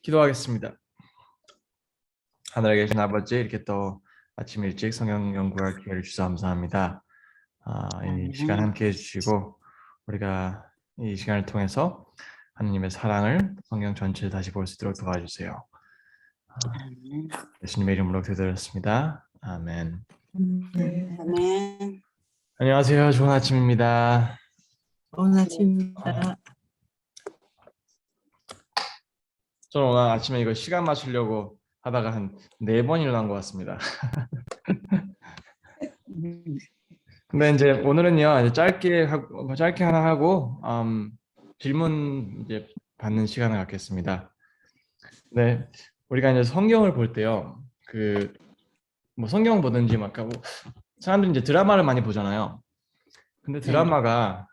기도하겠습니다. 하늘에 계신 아버지, 이렇게 또 아침 일찍 성경 연구할 기회를 주셔서 감사합니다. 이 시간 함께 해주시고 우리가 이 시간을 통해서 하나님의 사랑을 성경 전체를 다시 볼 수 있도록 도와주세요. 예수님의 이름으로 기도드렸습니다. 아멘. 아멘. 안녕하세요. 좋은 아침입니다. 좋은 아침입니다. 저는 오늘 아침에 이거 시간 맞추려고 하다가 한 4번 일어난 것 같습니다. 근데 이제 오늘은요, 이제 짧게 하나 하고 질문 이제 받는 시간을 갖겠습니다. 네, 우리가 이제 성경을 볼 때요, 뭐 성경 보든지 막 사람들이 이제 드라마를 많이 보잖아요. 근데 드라마가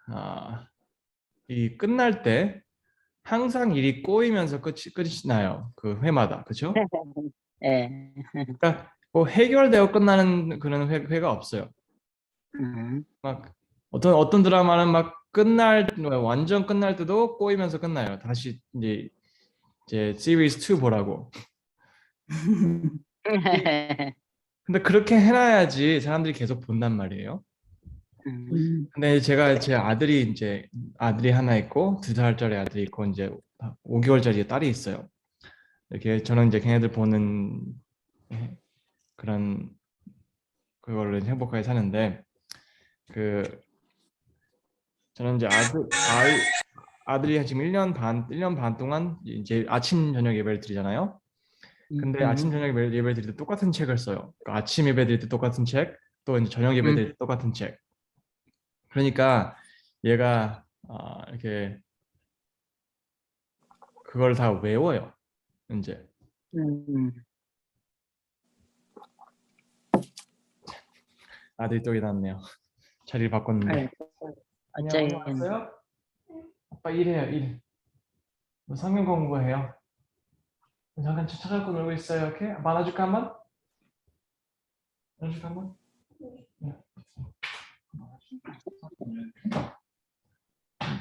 이 끝날 때 항상 일이 꼬이면서 끝이 나요. 그 회마다, 그렇죠? 네. 그러니까 뭐 해결되어 끝나는 그런 회가 없어요. 막 어떤 드라마는 막 완전 끝날 때도 꼬이면서 끝나요. 다시 이제 시리즈 2 보라고. 근데 그렇게 해놔야지 사람들이 계속 본단 말이에요. 근데 제가 제 아들이 하나 있고 2살짜리 아들이 있고 이제 5개월짜리 딸이 있어요. 이렇게 저는 이제 걔네들 보는 그런 그걸로 행복하게 사는데 저는 이제 아들이 지금 1년 반 동안 이제 아침 저녁 예배를 드리잖아요. 근데 아침 저녁 예배 드릴 때 똑같은 책을 써요. 그러니까 아침 예배 드릴 때 똑같은 책, 또 이제 저녁 예배 드릴 때 똑같은 책. 그러니까 얘가 이렇게 그걸 다 외워요. 이제. 아들이 또 일어났네요. 자리를 바꿨는데. 안녕, 왔어요? 아빠 일해요, 일. 뭐 성경 공부해요. 잠깐 찾아갖고 놀고 있어요. 이렇게 안아줄까 한번? 안아줄까 한번?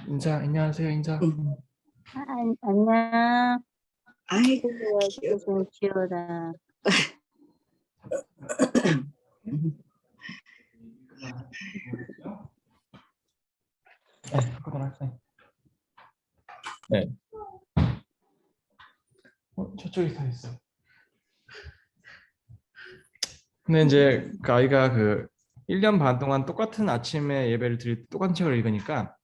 안녕하세요, 인사. 안녕. 아이고, 좀 키워라. 네. 저쪽에 다 있어요. 근데 이제 그 아이가 1년 반 동안 똑같은 아침에 예배를 드릴 때 똑같은 책을 읽으니까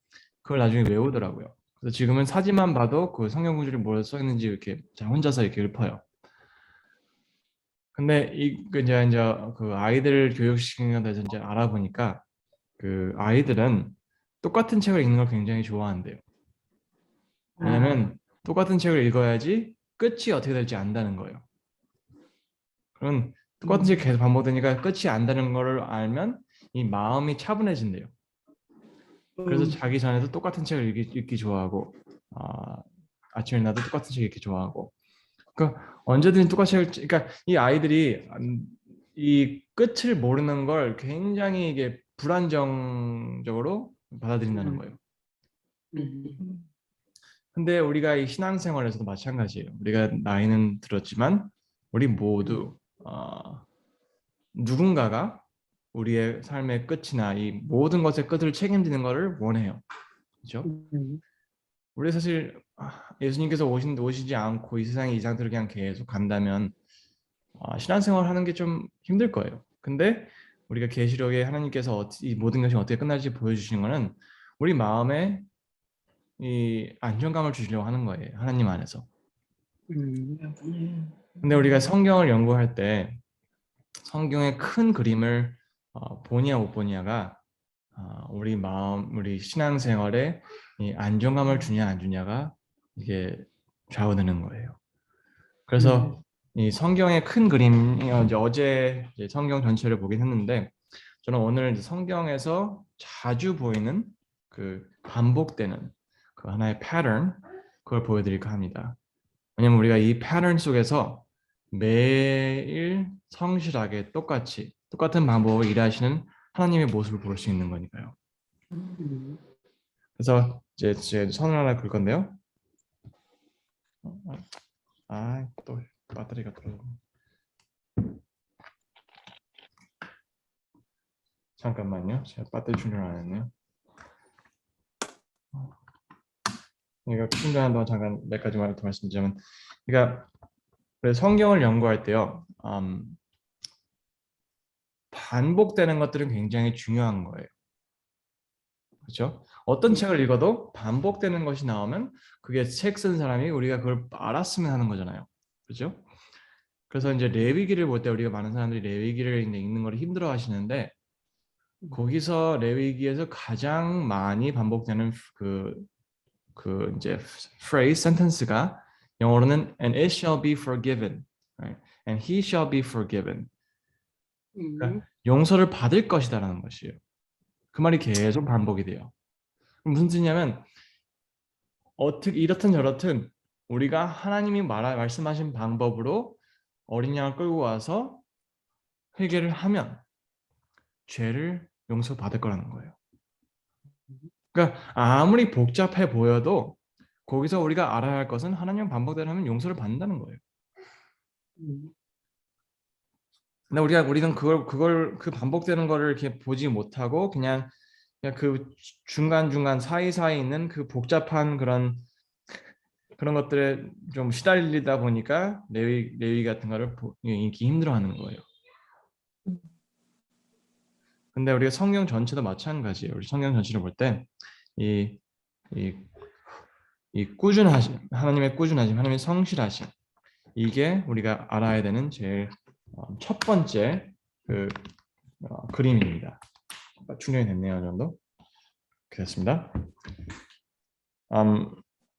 그걸 나중에 외우더라고요. 그래서 지금은 사진만 봐도 그 성경 구절이 뭐에 써 있는지 이렇게 혼자서 이렇게 읊어요. 근데 이제 그 아이들 교육시키는 데서 이제 알아보니까 그 아이들은 똑같은 책을 읽는 걸 굉장히 좋아한대요. 왜냐면 똑같은 책을 읽어야지 끝이 어떻게 될지 안다는 거예요. 그럼 똑같은 책이 계속 반복되니까 끝이 안다는 걸 알면 이 마음이 차분해진대요. 그래서 자기 전에도 똑같은 책을 읽기 좋아하고 아침에 나도 똑같은 책 읽기 좋아하고 그러니까 언제든지 똑같이 그러니까 이 아이들이 이 끝을 모르는 걸 굉장히 이게 불안정적으로 받아들인다는 거예요. 근데 우리가 이 신앙생활에서도 마찬가지예요. 우리가 나이는 들었지만 우리 모두 누군가가 우리의 삶의 끝이나 이 모든 것의 끝을 책임지는 것을 원해요. 그렇죠? 우리 사실 예수님께서 오시지 않고 이 세상에 이 상태로 그냥 계속 간다면 신앙생활 하는 게 좀 힘들 거예요. 근데 우리가 계시록에 하나님께서 이 모든 것이 어떻게 끝날지 보여주시는 것은 우리 마음에 이 안정감을 주시려고 하는 거예요. 하나님 안에서. 근데 우리가 성경을 연구할 때 성경의 큰 그림을 보냐 못 보냐가 우리 신앙생활에 이 안정감을 주냐 안 주냐가 이게 좌우되는 거예요. 그래서 이 성경의 큰 그림, 이제 어제 이제 성경 전체를 보긴 했는데 저는 오늘 이제 성경에서 자주 보이는 그 반복되는 그 하나의 패턴 그걸 보여드릴까 합니다. 왜냐면 우리가 이 패턴 속에서 매일 성실하게 똑같은 방법으로 일하시는 하나님의 모습을 볼 수 있는 거니까요. 그래서 이제 선을 하나 볼 건데요. 또 배터리가 떨어져. 잠깐만요. 제가 배터리 충전 안 했네요. 이거 충전하는 동안 잠깐 몇 가지 말을 더 말씀드리자면, 그러니까 성경을 연구할 때요, 반복되는 것들은 굉장히 중요한 거예요. 그렇죠? 어떤 책을 읽어도 반복되는 것이 나오면 그게 책 쓴 사람이 우리가 그걸 알았으면 하는 거잖아요. 그렇죠? 그래서 이제 레위기를 볼 때 우리가 많은 사람들이 레위기를 읽는 걸 힘들어 하시는데, 거기서 레위기에서 가장 많이 반복되는 그 이제 phrase sentence가 영어로는 and it shall be forgiven, right? And he shall be forgiven. 그러니까 용서를 받을 것이다라는 것이에요. 그 말이 계속 반복이 돼요. 무슨 뜻이냐면 어떻게 이렇든 저렇든 우리가 하나님이 말씀하신 방법으로 어린 양을 끌고 와서 회개를 하면 죄를 용서받을 거라는 거예요. 그러니까 아무리 복잡해 보여도 거기서 우리가 알아야 할 것은 하나님 반복대로 하면 용서를 받는다는 거예요. 근데 우리는 그 반복되는 거를 이렇게 보지 못하고 그냥 그 중간중간 사이사이 있는 그 복잡한 그런 것들에 좀 시달리다 보니까 레위 같은 거를 읽기 힘들어하는 거예요. 근데 우리가 성경 전체도 마찬가지예요. 우리 성경 전체를 볼 때 이 꾸준하심, 하나님의 꾸준하심, 하나님의 성실하심, 이게 우리가 알아야 되는 제일 첫 번째 그림입니다. 충전이 됐네요, 어느 정도. 됐습니다.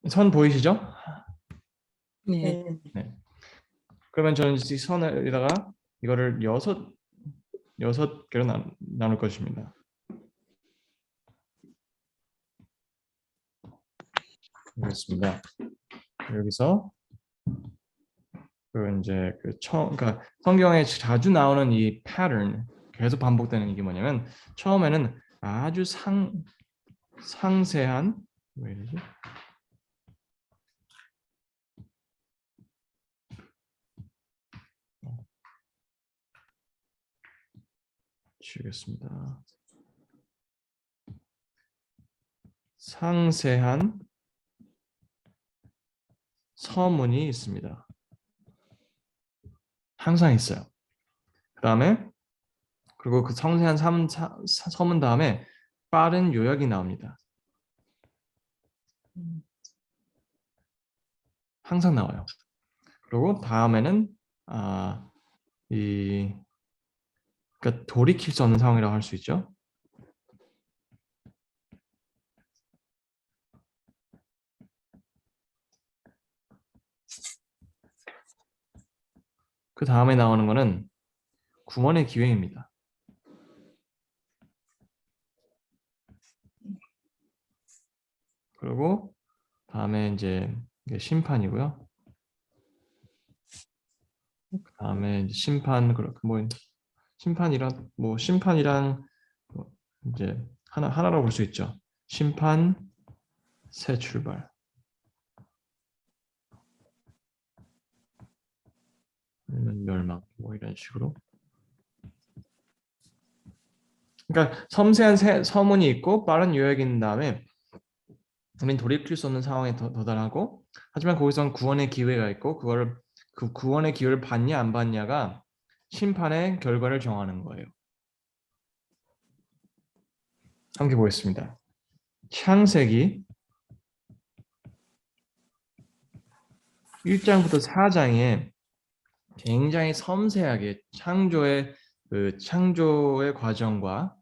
선 보이시죠? 네. 네. 그러면 저는 이 선에다가 이거를 여섯 개로 나눌 것입니다. 그렇습니다. 여기서 그러니까 성경에 자주 나오는 이 패턴, 계속 반복되는 이게 뭐냐면, 처음에는 아주 상세한, 왜 이러지? 치우겠습니다. 상세한 서문이 있습니다. 항상 있어요. 그리고 그 상세한 서문 다음에 빠른 요약이 나옵니다. 항상 나와요. 그리고 다음에는 그러니까 돌이킬 수 없는 상황이라고 할 수 있죠. 그 다음에 나오는 거는 구원의 기회입니다. 그리고 다음에 이제 심판이고요. 그 다음에 심판이랑 이제 하나로 볼 수 있죠. 심판, 새 출발. 아니면 멸망, 이런 식으로. 그러니까 섬세한 서문이 있고 빠른 요약이 있는 다음에 우리는 돌이킬 수 없는 상황에 도달하고, 하지만 거기서는 구원의 기회가 있고 그 구원의 기회를 받냐 안 받냐가 심판의 결과를 정하는 거예요. 함께 보겠습니다. 창세기 1장부터 4장에 굉장히 섬세하게 창조의 과정과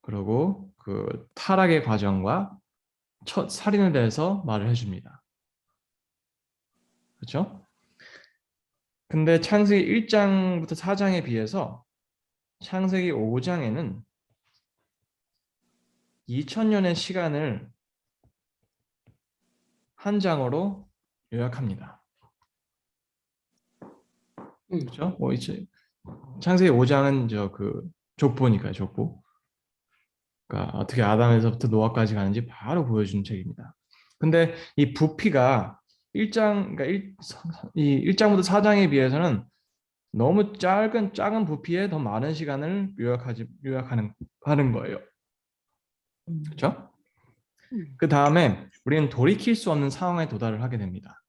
그리고 그 타락의 과정과 첫 살인에 대해서 말을 해줍니다. 그렇죠? 근데 창세기 1장부터 4장에 비해서 창세기 5장에는 2000년의 시간을 한 장으로 요약합니다. 그렇죠? 창세기 5장은 족보니까요, 족보. 그러니까 어떻게 아담에서부터 노아까지 가는지 바로 보여주는 책입니다. 근데 이 부피가 그러니까 이 1장부터 4장에 비해서는 너무 작은 부피에 더 많은 시간을 요약하는 거예요. 그렇죠? 그 다음에 우리는 돌이킬 수 없는 상황에 도달을 하게 됩니다.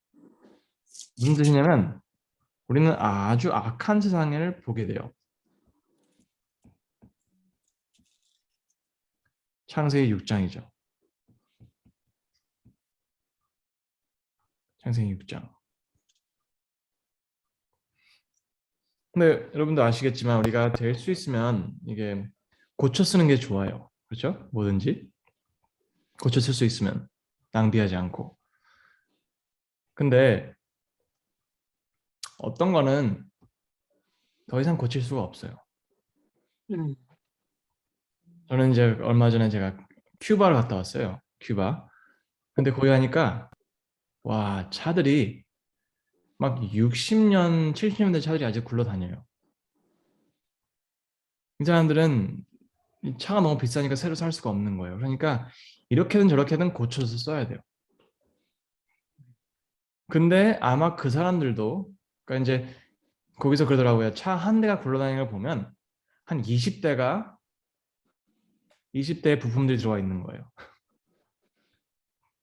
무슨 뜻이냐면 우리는 아주 악한 세상을 보게 돼요. 창세기 6장이죠. 창세기 6장. 근데 여러분도 아시겠지만 우리가 될 수 있으면 이게 고쳐 쓰는 게 좋아요. 그렇죠? 뭐든지 고쳐 쓸 수 있으면 낭비하지 않고. 근데 어떤 거는 더 이상 고칠 수가 없어요. 저는 이제 얼마 전에 제가 큐바를 갔다 왔어요. 큐바. 근데 거기 가니까 와, 차들이 막 60년, 70년대 차들이 아직 굴러다녀요. 이 사람들은 이 차가 너무 비싸니까 새로 살 수가 없는 거예요. 그러니까 이렇게든 저렇게든 고쳐서 써야 돼요. 근데 아마 그 사람들도 그러니까 이제 거기서 그러더라고요. 차 한 대가 굴러다니는 걸 보면 한 20대의 부품들이 들어가 있는 거예요.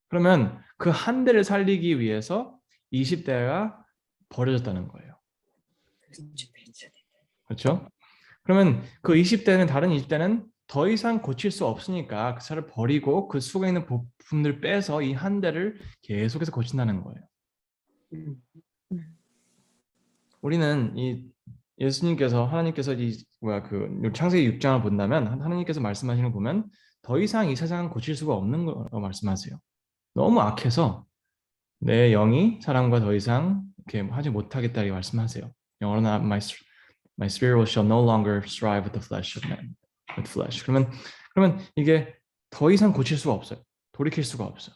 그러면 그 한 대를 살리기 위해서 20대가 버려졌다는 거예요. 그렇죠? 그러면 그 20대는 다른 20대는 더 이상 고칠 수 없으니까 그 차를 버리고 그 속에 있는 부품들 빼서 이 한 대를 계속해서 고친다는 거예요. 우리는 이 예수님께서 하나님께서 그 창세기 6장을 본다면 하나님께서 말씀하시는 걸 보면 더 이상 이 세상은 고칠 수가 없는 거라고 말씀하세요. 너무 악해서 내 영이 사람과 더 이상 이렇게 하지 못하겠다 이렇게 말씀하세요. 영어로는 my spirit shall no longer strive with the flesh of man, with flesh. 그러면 이게 더 이상 고칠 수가 없어요. 돌이킬 수가 없어요.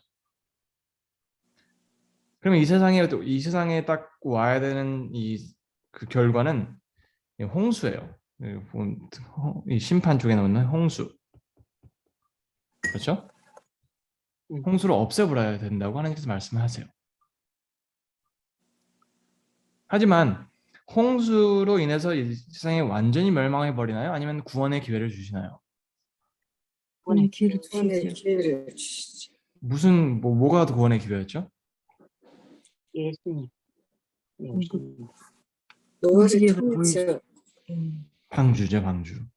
그러면 이 세상에 딱 와야 되는 그 결과는 홍수예요. 이 심판 쪽에 나오는 홍수. 그렇죠? 홍수를 없애버려야 된다고 하나님께서 말씀하세요. 하지만 홍수로 인해서 이 세상이 완전히 멸망해 버리나요? 아니면 구원의 기회를 주시나요? 구원의 기회를 구원의 주시죠. 기회를 주시죠. 무슨 뭐가 더 구원의 기회였죠? 예수님. 예수님. 노아의 기회가 통치요. 방주죠, 방주.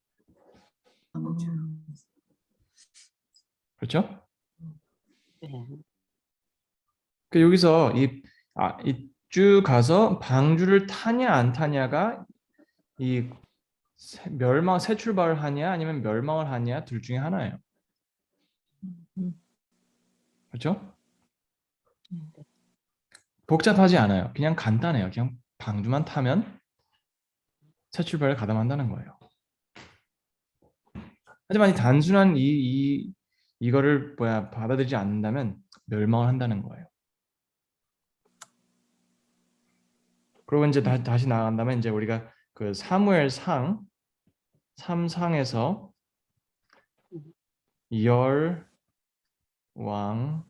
그렇죠? 네. 그 여기서 이 쭉 가서 방주를 타냐 안 타냐가 이 새 출발을 하냐 아니면 멸망을 하냐 둘 중에 하나예요. 그렇죠? 복잡하지 않아요. 그냥 간단해요. 그냥 방주만 타면 새 출발을 가담한다는 거예요. 하지만 이 단순한 이거를 받아들이지 않는다면 멸망을 한다는 거예요. 그리고 이제 다시 나아간다면 이제 우리가 그 사무엘상 3상에서 열왕상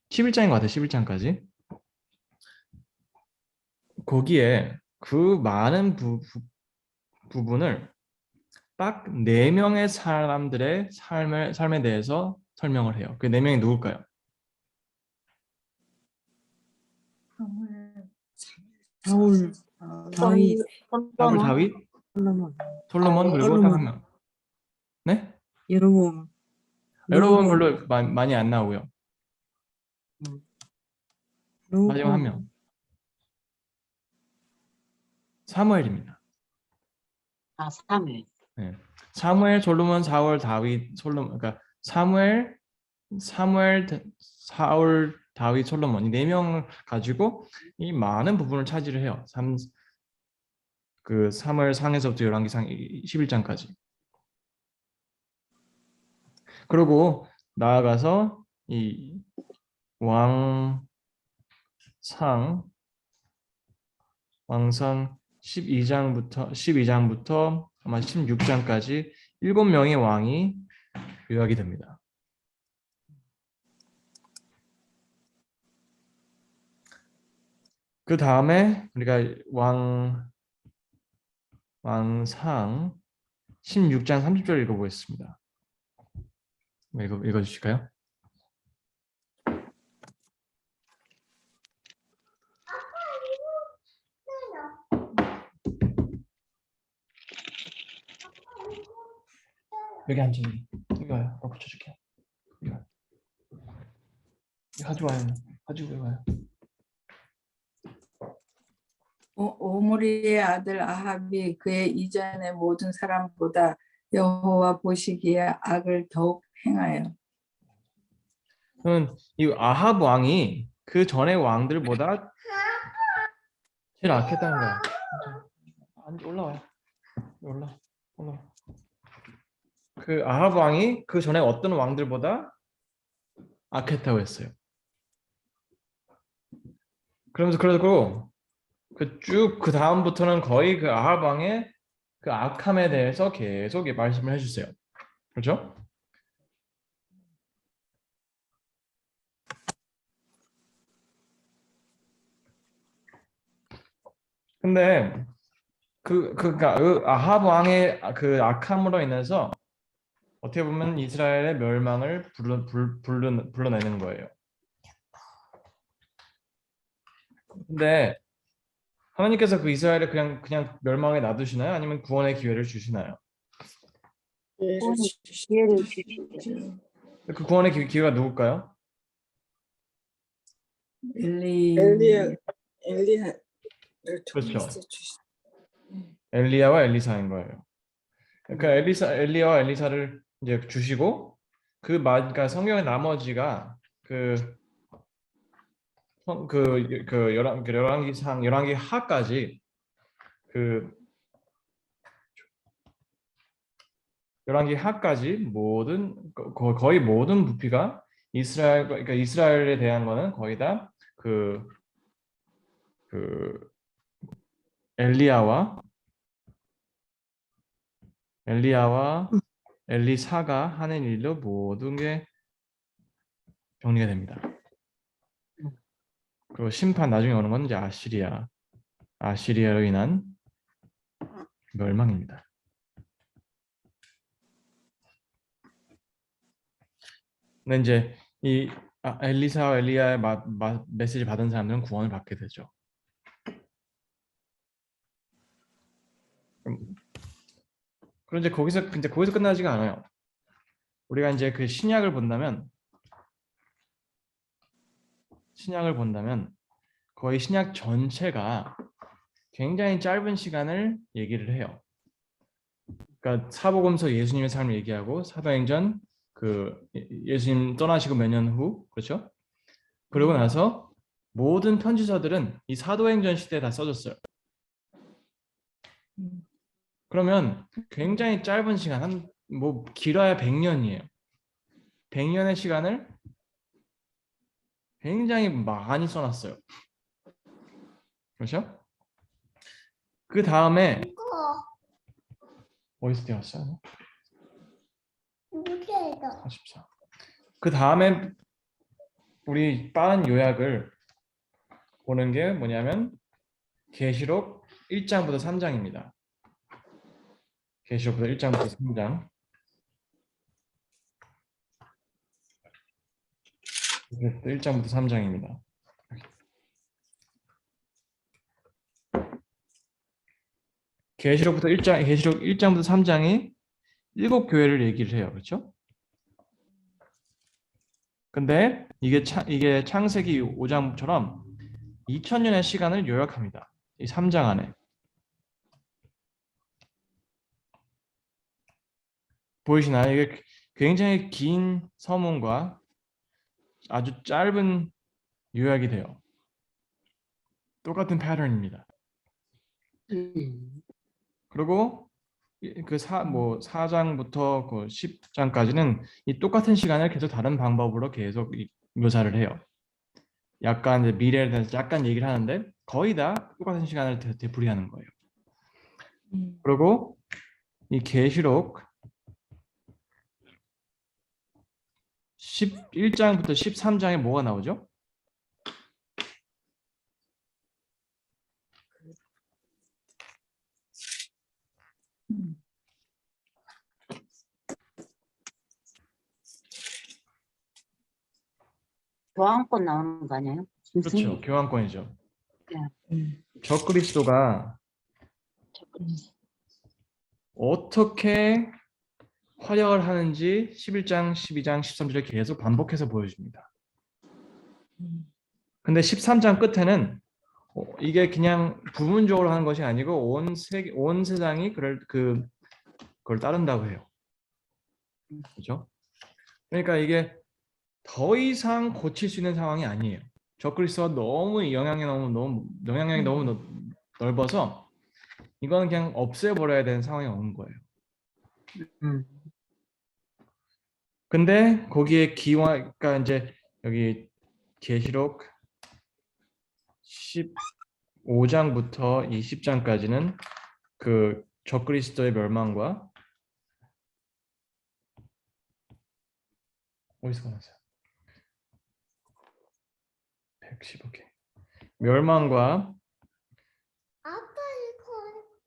11장인 것 같아요. 11장까지. 거기에 그 많은 부분을 딱 4명의 사람들의 삶에 대해서 설명을 해요. 그 4명이 누굴까요? 사울, 다윗, 사울, 다윗, 솔로몬, 솔로몬 그리고 딱 한 명. 네? 여로보암, 여러분 별로 많이 안 나오고요. 마지막 한 명. 사무엘입니다. 아, 사무엘. 네. 사무엘, 솔로몬, 사울, 다윗, 솔로몬. 그러니까 사무엘, 사울, 다윗, 솔로몬 이 4명을 가지고 이 많은 부분을 차지를 해요. 그 사무엘 상에서부터 열왕기상 11장까지. 그리고 나아가서 이 왕상 12장부터 아마 16장까지 7명의 왕이 요약이 됩니다. 그 다음에 우리가 왕상 16장 30절 읽어보겠습니다. 읽어주실까요? 여기 앉아. 여기 와요. 붙여줄게요. 여기 와요. 가져와요. 가지고 와요. 오므리의 아들 아합이 그의 이전의 모든 사람보다 여호와 보시기에 악을 더욱 행하여. 그러면 이 아합 왕이 그 전의 왕들보다 제일 악했다는 거야. 올라와요. 올라. 그 아합 왕이 그 전에 어떤 왕들보다 악했다고 했어요. 그래서 그 다음부터는 거의 그 아합 왕의 그 악함에 대해서 계속 말씀을 해주세요. 그렇죠? 근데 그러니까 그 아합 왕의 그 악함으로 인해서 어떻게 보면 이스라엘의 멸망을 불러내는 거예요. 근데 하나님께서 그 이스라엘을 그냥 멸망에 놔두시나요? 아니면 구원의 기회를 주시나요? 기회를 주시죠. 그 구원의 기회가 누굴까요? 엘리야. 엘리야를 그렇죠. 통해서 주시. 엘리야와 엘리사인 거예요. 그러니까 엘리야와 엘리사를 이제 주시고 그러니까 성경의 나머지가 열왕기 하까지 거의 모든 부피가 그러니까 이스라엘에 대한 거는 거의 다 그 엘리야와 엘리사가 하는 일로 모든 게 정리가 됩니다. 그리고 심판 나중에 오는 건 이제 아시리아로 인한 멸망입니다. 근데 이제 이 엘리사와 엘리야의 메시지 받은 사람들은 구원을 받게 되죠. 그럼 이제 거기서 끝나지가 않아요. 우리가 이제 그 신약을 본다면 거의 신약 전체가 굉장히 짧은 시간을 얘기를 해요. 그러니까 사복음서 예수님의 삶을 얘기하고 사도행전 예수님 떠나시고 몇 년 후, 그렇죠? 그러고 나서 모든 편지서들은 이 사도행전 시대에 다 써졌어요. 그러면 굉장히 짧은 시간, 길어야 100년이에요. 100년의 시간을 굉장히 많이 써놨어요. 그렇죠? 그 다음에 어디서 되었어요? 44. 그 다음에 우리 빠른 요약을 보는 게 뭐냐면 계시록 1장부터 3장입니다. 계시록부터 1장부터 3장. 계시록부터 1장부터 3장입니다. 계시록 1장부터 3장이 7교회를 얘기를 해요. 그렇죠? 근데 이게 창세기 5장처럼 2000년의 시간을 요약합니다. 이 3장 안에. 보이시나요? 이게 굉장히 긴 서문과 아주 짧은 요약이 돼요. 똑같은 패턴입니다. 그리고 그 4장부터 그 10장까지는 이 똑같은 시간을 계속 다른 방법으로 계속 묘사를 해요. 약간 이제 미래에 대해서 약간 얘기를 하는데 거의 다 똑같은 시간을 되풀이하는 거예요. 그리고 이 계시록 11장부터 13장에 뭐가 나오죠? 음. 교환권 나오는 거 아니에요? 그렇죠. 교환권이죠. 음. 적그리스도가 어떻게 활약을 하는지 11장, 12장, 13절에 계속 반복해서 보여줍니다. 근데 13장 끝에는 이게 그냥 부분적으로 하는 것이 아니고 온 세상이 그걸 따른다고 해요. 그렇죠? 그러니까 이게 더 이상 고칠 수 있는 상황이 아니에요. 적그리스도가 너무 영향력이 너무 넓어서 이거는 그냥 없애버려야 되는 상황이 오는 거예요. 음. 근데 거기에 그러니까 이제 여기 계시록 15장부터 20장까지는 그 적그리스도의 멸망과 어디서 보냈어요? 115개 멸망과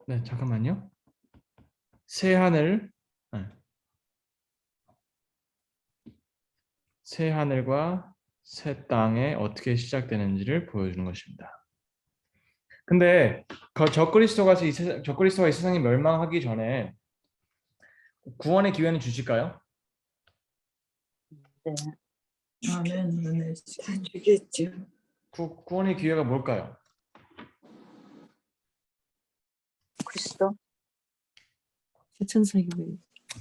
네 잠깐만요. 새 하늘 네. 새 하늘과 새 땅에 어떻게 시작되는지를 보여주는 것입니다. 근데 적그리스도가 이 세상이 멸망하기 전에 구원의 기회는 주실까요? 네. 아멘. 다 주겠죠. 구원의 기회가 뭘까요? 그리스도. 세천사기 왜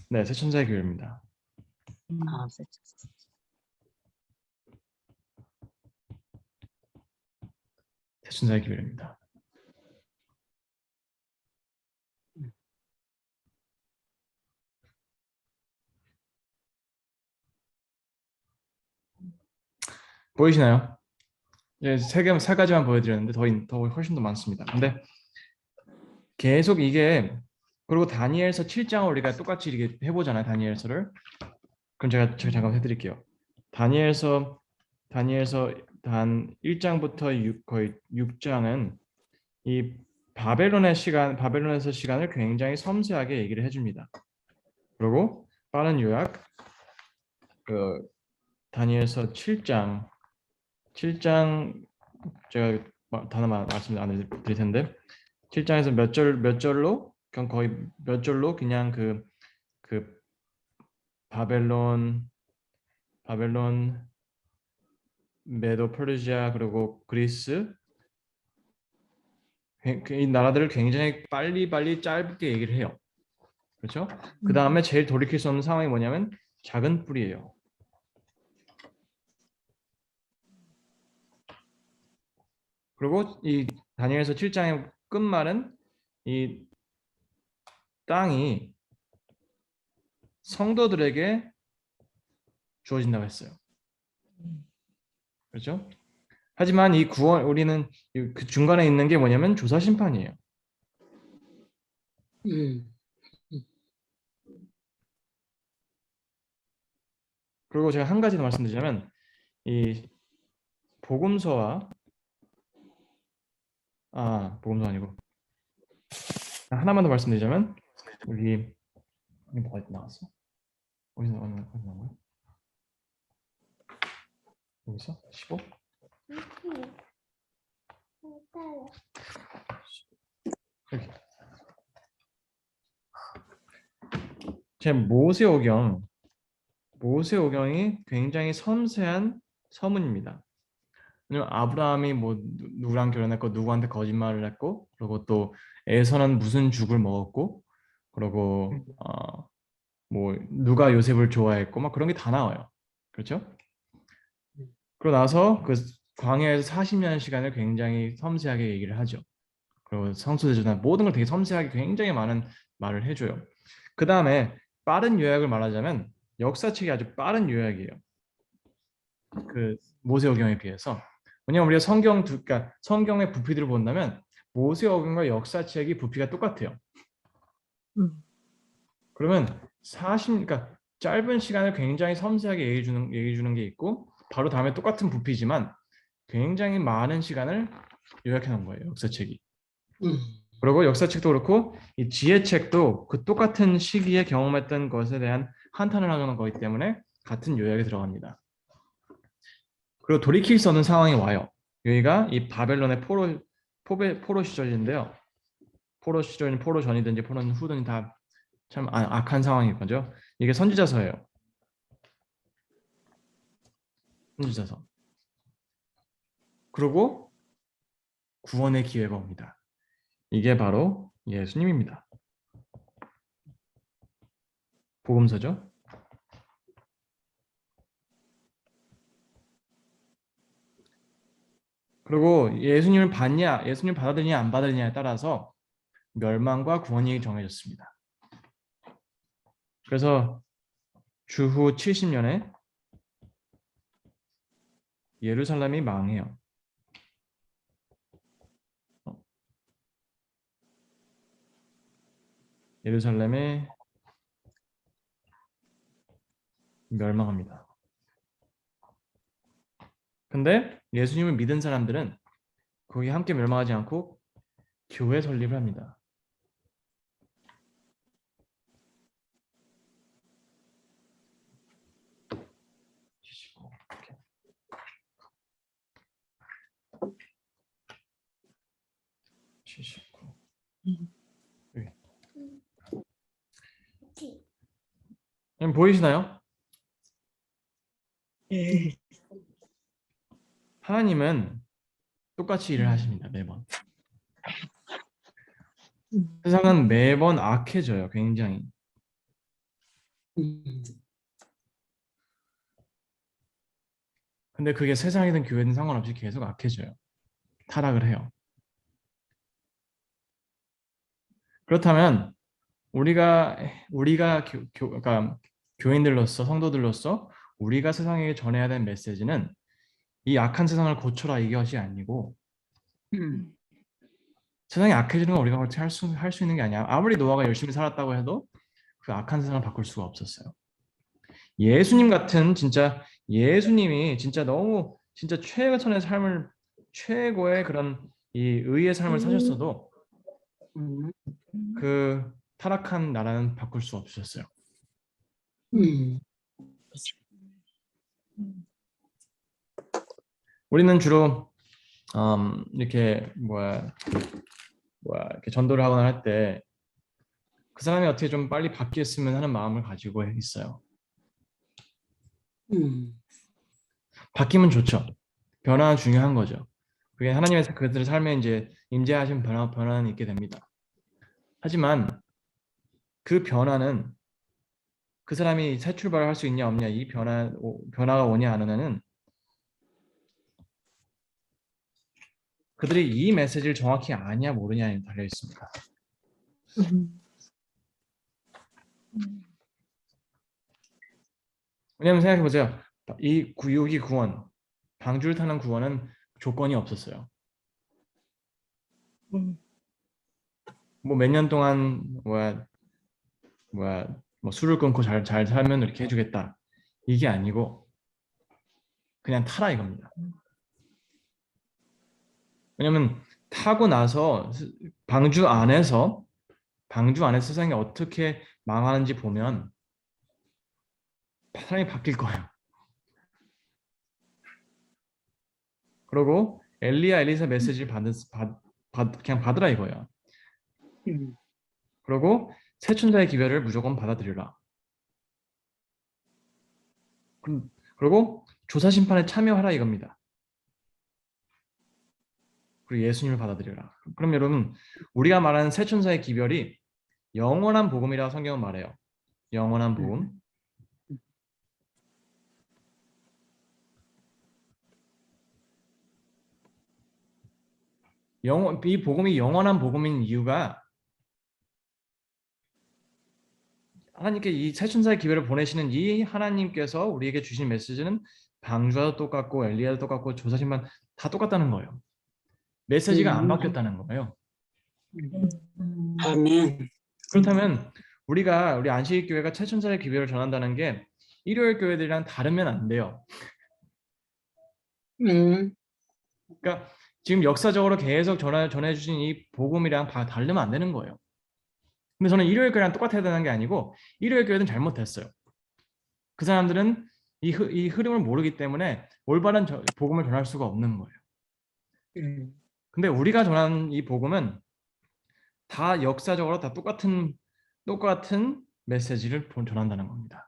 네, 새 천사의 기회입니다. 아, 새 천사의 기회입니다. 보이시나요? 이제 세 가지만 보여드렸는데 더 훨씬 더 많습니다. 근데 계속 이게 그리고 다니엘서 7장을 우리가 똑같이 이렇게 해보잖아요. 다니엘서를. 그럼 제가 잠깐 해드릴게요. 다니엘서 단 1장부터 거의 6장은 이 바벨론에서 시간을 굉장히 섬세하게 얘기를 해줍니다. 그리고 빠른 요약 그 다니엘서 7장 제가 단어 말씀 안 드릴 텐데 7장에서 몇 절로 그냥 거의 몇 절로 그냥 그 바벨론 메도 페르시아 그리고 그리스 이 나라들을 굉장히 빨리 짧게 얘기를 해요. 그렇죠? 그 다음에 제일 돌이킬 수 없는 상황이 뭐냐면 작은 뿔이에요. 그리고 이 다니엘서 7장의 끝말은 이 땅이 성도들에게 주어진다고 했어요. 그렇죠? 하지만 이 구원 우리는 그 중간에 있는 게 뭐냐면 조사 심판이에요. 그리고 제가 한 가지 더 말씀드리자면 이 복음서 아니고 하나만 더 말씀드리자면 여기 뭐가 나왔어? 어디서 나온 거야? 여기서 15? 여기. 제 모세오경이 굉장히 섬세한 서문입니다. 왜냐면 아브라함이 뭐 누구랑 결혼했고 누구한테 거짓말을 했고 그리고 또 에서는 무슨 죽을 먹었고 그리고 뭐 누가 요셉을 좋아했고 막 그런 게 다 나와요. 그렇죠? 그러고 나서 그 광야에서 40년 시간을 굉장히 섬세하게 얘기를 하죠. 그리고 성수대전나 모든 걸 되게 섬세하게 굉장히 많은 말을 해줘요. 그 다음에 빠른 요약을 말하자면 역사책이 아주 빠른 요약이에요. 그 모세오경에 비해서. 왜냐면 우리가 그러니까 성경의 부피들을 본다면 모세오경과 역사책이 부피가 똑같아요. 그러면 그러니까 짧은 시간을 굉장히 섬세하게 얘기해 주는 게 있고 바로 다음에 똑같은 부피지만 굉장히 많은 시간을 요약해 놓은 거예요. 역사책이. 그리고 역사책도 그렇고 이 지혜책도 그 똑같은 시기에 경험했던 것에 대한 한탄을 하는 거기 때문에 같은 요약에 들어갑니다. 그리고 돌이킬 수 없는 상황이 와요. 여기가 이 바벨론의 포로 시절인데요. 포로 시절인 포로 전이든지 포로 후든지 다 참 악한 상황일 거죠. 이게 선지자서예요. 선지자서. 그리고 구원의 기회가 옵니다. 이게 바로 예수님입니다. 복음서죠. 그리고 예수님을 받냐, 예수님 받아들이냐 안 받아들이냐에 따라서 멸망과 구원이 정해졌습니다. 그래서 주후 70년에 예루살렘이 망해요. 예루살렘이 멸망합니다. 근데 예수님을 믿은 사람들은 거기 함께 멸망하지 않고 교회 설립을 합니다. 보이시나요? 예. 하나님은 똑같이 일을 하십니다. 매번. 음. 세상은 매번 악해져요. 굉장히. 근데 그게 세상이든 교회든 상관없이 계속 악해져요. 타락을 해요. 그렇다면 우리가 그러니까 교인들로서 성도들로서 우리가 세상에게 전해야 되는 메시지는 이 악한 세상을 고쳐라 이것이 아니고 세상이 악해지는 건 우리가 어떻게 할 수 있는 게 아니야. 아무리 노아가 열심히 살았다고 해도 그 악한 세상을 바꿀 수가 없었어요. 예수님 같은 진짜 예수님이 진짜 너무 진짜 최선의 삶을 최고의 그런 이 의의 삶을 사셨어도 그 타락한 나라는 바꿀 수 없으셨어요. 우리는 주로 이렇게 이렇게 전도를 하거나 할 때 그 사람이 어떻게 좀 빨리 바뀌었으면 하는 마음을 가지고 있어요. 바뀌면 좋죠. 변화는 중요한 거죠. 그게 하나님의 그들의 삶에 이제 임재하신 변화는 있게 됩니다. 하지만 그 변화는 그 사람이 새 출발을 할 수 있냐 없냐 이 변화가 오냐 안 오냐는 그들이 이 메시지를 정확히 아냐 모르냐에 달려 있습니다. 왜냐하면 생각해 보세요. 이 구육이 구원, 방주를 타는 구원은 조건이 없었어요. 뭐 몇 년 동안 뭐 술을 끊고 잘 살면 이렇게 해주겠다 이게 아니고 그냥 타라 이겁니다. 왜냐면 타고 나서 방주 안에서 세상이 어떻게 망하는지 보면 사람이 바뀔 거예요. 그리고 엘리사 메시지를 그냥 받으라 이거야. 그리고 새 천사의 기별을 무조건 받아들여라. 그리고 조사 심판에 참여하라 이겁니다. 그리고 예수님을 받아들여라. 그럼 여러분 우리가 말하는 새 천사의 기별이 영원한 복음이라고 성경은 말해요. 영원한 복음. 이 복음이 영원한 복음인 이유가 하나님께 이 새 천사의 기별을 보내시는 이 하나님께서 우리에게 주신 메시지는 방주와도 똑같고 엘리야도 똑같고 조사심만 다 똑같다는 거예요. 메시지가 안 바뀌었다는 거예요. 아멘. 그렇다면 우리 안식교회가 최천사의 기별을 전한다는 게 일요일 교회들이랑 다르면 안 돼요. 그러니까 지금 역사적으로 계속 전해주신 이 복음이랑 다르면 안 되는 거예요. 근데 저는 일요일 교회랑 똑같아야 되는 게 아니고 일요일 교회는 잘못됐어요. 그 사람들은 이 흐름을 모르기 때문에 올바른 복음을 전할 수가 없는 거예요. 근데 우리가 전하는 이 복음은 다 역사적으로 다 똑같은 메시지를 전한다는 겁니다.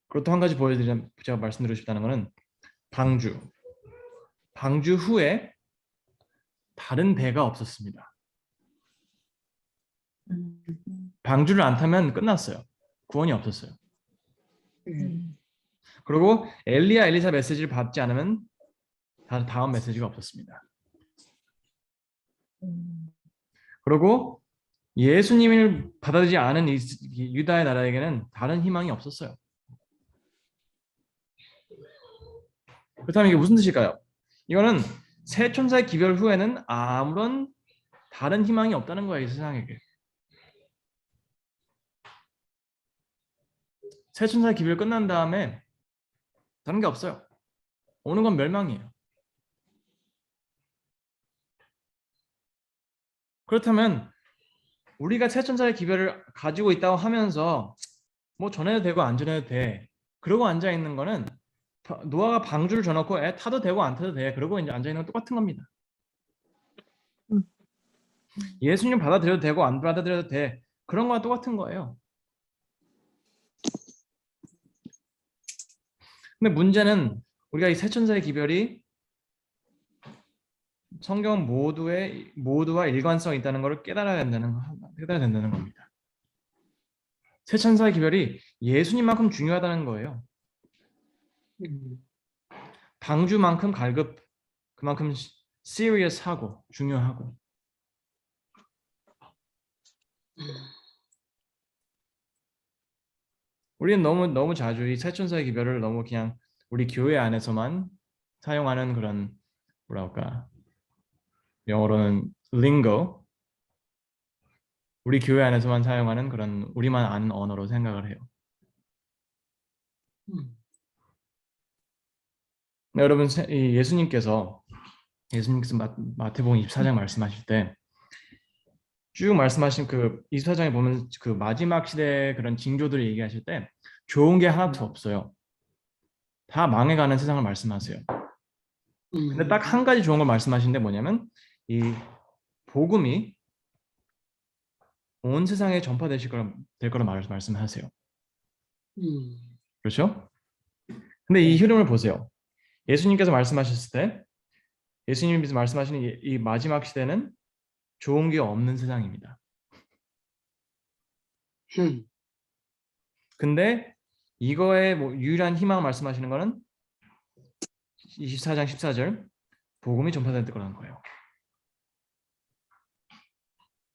그리고 또 한 가지 보여드리면 제가 말씀드리고 싶다는 것은 방주 후에 다른 배가 없었습니다. 방주를 안 타면 끝났어요. 구원이 없었어요. 그리고 엘리야 엘리사 메시지를 받지 않으면 다음 메시지가 없었습니다. 그리고 예수님을 받아들이지 않은 유다의 나라에게는 다른 희망이 없었어요. 그렇다면 이게 무슨 뜻일까요? 이거는 새 천사의 기별 후에는 아무런 다른 희망이 없다는 거예요, 이 세상에게. 새 천사의 기별 끝난 다음에 다른 게 없어요. 오는 건 멸망이에요. 그렇다면 우리가 새 천사의 기별을 가지고 있다고 하면서 뭐 전해도 되고 안 전해도 돼. 그러고 앉아 있는 거는 노아가 방주를 줘놓고 타도 되고 안 타도 돼. 그러고 이제 앉아 있는 건 똑같은 겁니다. 예수님 받아들여도 되고 안 받아들여도 돼. 그런 거와 똑같은 거예요. 근데 문제는 우리가 이 새 천사의 기별이 성경 모두와 일관성이 있다는 것을 깨달아야 된다는 겁니다. 새 천사의 기별이 예수님만큼 중요하다는 거예요. 방주만큼 갈급, 그만큼 serious하고 중요하고. 우리는 너무 자주 이 새 천사의 기별을 너무 그냥 우리 교회 안에서만 사용하는 그런 뭐랄까 영어로는 lingo, 우리 교회 안에서만 사용하는 그런 우리만 아는 언어로 생각을 해요. 여러분, 예수님께서 마태복음 24장 말씀하실 때 쭉 말씀하신 그 24장에 보면 그 마지막 시대의 그런 징조들을 얘기하실 때 좋은 게 하나도 없어요. 다 망해가는 세상을 말씀하세요. 근데 딱 한 가지 좋은 걸 말씀하시는데 뭐냐면 이 복음이 온 세상에 전파될 거라 말씀하세요. 그렇죠? 근데 이 흐름을 보세요. 예수님께서 말씀하셨을 때 예수님께서 말씀하시는 이 마지막 시대는 좋은 게 없는 세상입니다. 근데 이거의 유일한 희망 말씀하시는 거는 24장 14절 복음이 전파될 거라는 거예요.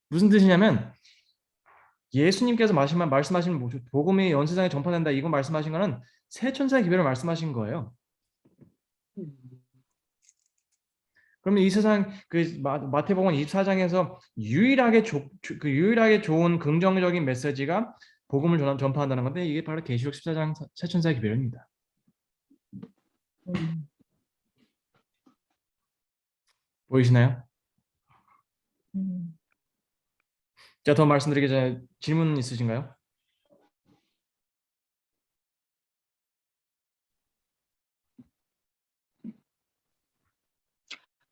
무슨 뜻이냐면 예수님께서 말씀하신 복음이 온 세상에 전파된다 이거 말씀하신 거는 새 천사의 기별을 말씀하신 거예요. 그러면 이 세상 그 마태복음 24장에서 유일하게 좋은 긍정적인 메시지가 복음을 전파한다는 건데 이게 바로 계시록 14장 새 천사의 기별입니다. 보이시나요? 자, 더 말씀드리기 전에 질문 있으신가요?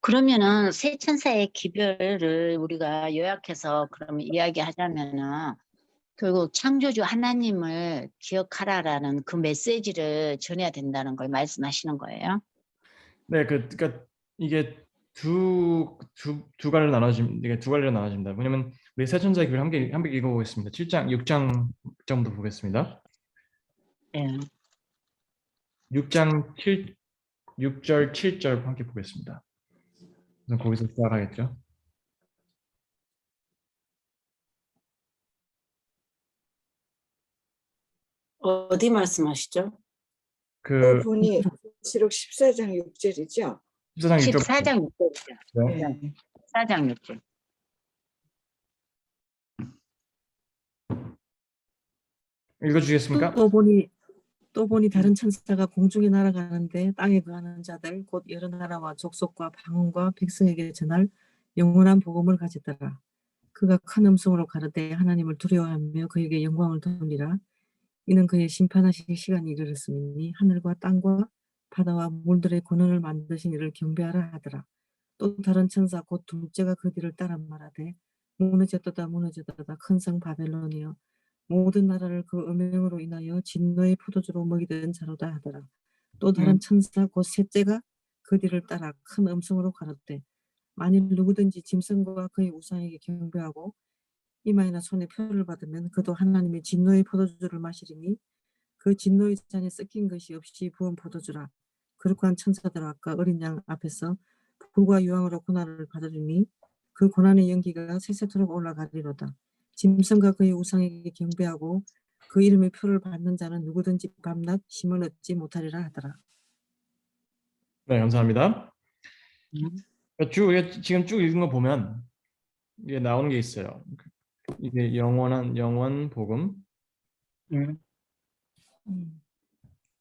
그러면은 새 천사의 기별을 우리가 요약해서 그러면 이야기하자면은 결국 창조주 하나님을 기억하라라는 그 메시지를 전해야 된다는 걸 말씀하시는 거예요. 네, 그러니까 이게 두 갈래로 나눠집니다. 왜냐면 우리 새 천사의 기별 함께 읽어보겠습니다. 7장, 6장부터 보겠습니다. 예. 6장 6절, 7절 함께 보겠습니다. 우선 거기서 시작하겠죠. 어디 말씀하시죠? 그 본이 계시록 14장 6절이죠. 14장 6절 14장 6절이죠. 네. 14장 6절. 읽어주시겠습니까? 또 보니 다른 천사가 공중에 날아가는데 땅에 거하는 자들 곧 여러 나라와 족속과 방언과 백성에게 전할 영원한 복음을 가졌더라. 그가 큰 음성으로 가르되 하나님을 두려워하며 그에게 영광을 돌리라. 이는 그의 심판하실 시간이 이르렀으니 하늘과 땅과 바다와 물들의 권원을 만드신 이를 경배하라 하더라. 또 다른 천사 곧 둘째가 그 뒤를 따라 말하되 무너졌도다 무너졌도다 큰 성 바벨론이여 모든 나라를 그 음행으로 인하여 진노의 포도주로 먹이던 자로다 하더라. 또 다른 천사 곧 셋째가 그 뒤를 따라 큰 음성으로 가로되 만일 누구든지 짐승과 그의 우상에게 경배하고 이마에나 손에 표를 받으면 그도 하나님의 진노의 포도주를 마시리니 그 진노의 잔에 섞인 것이 없이 부은 포도주라. 그렇고 한 천사들 아까 어린 양 앞에서 불과 유황으로 고난을 받으리니 그 고난의 연기가 세세토록 올라가리로다. 짐승과 그의 우상에게 경배하고 그 이름의 표를 받는 자는 누구든지 밤낮 쉼을 얻지 못하리라 하더라. 네, 감사합니다. 음. 지금 쭉 읽은 거 보면 이게 나오는 게 있어요. 이게 영원 복음. 음.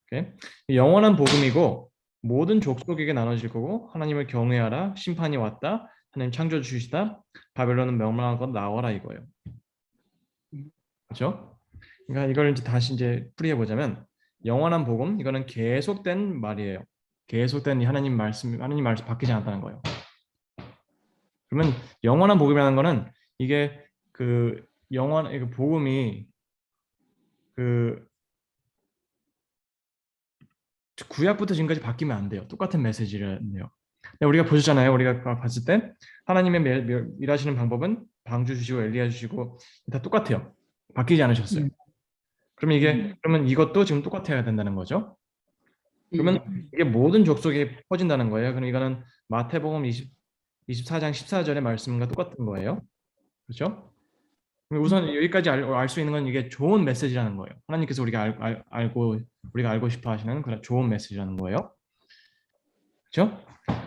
오케이? 영원한 복음이고 모든 족속에게 나눠질 거고 하나님을 경외하라. 심판이 왔다. 하나님 창조주시다. 바벨론은 멸망할 것 나와라 이거예요. 그렇죠? 그러니까 이걸 이제 다시 이제 풀이해 보자면 영원한 복음 이거는 계속된 말이에요. 계속된 하나님 말씀 바뀌지 않았다는 거예요. 그러면 영원한 복음이라는 거는 이게 그 복음이 그 구약부터 지금까지 바뀌면 안 돼요. 똑같은 메시지라네요. 우리가 보셨잖아요. 우리가 봤을 때 하나님의 일하시는 방법은 방주 주시고 엘리야 주시고 다 똑같아요. 바뀌지 않으셨어요. 그러면 이것도 지금 똑같아야 된다는 거죠. 그러면 이게 모든 족속에 퍼진다는 거예요. 그럼 이거는 마태복음 24장 14절의 말씀과 똑같은 거예요. 그렇죠? 우선 여기까지 알 수 있는 건 이게 좋은 메시지라는 거예요. 하나님께서 우리가 알고 싶어 하시는 그런 좋은 메시지라는 거예요. 그렇죠?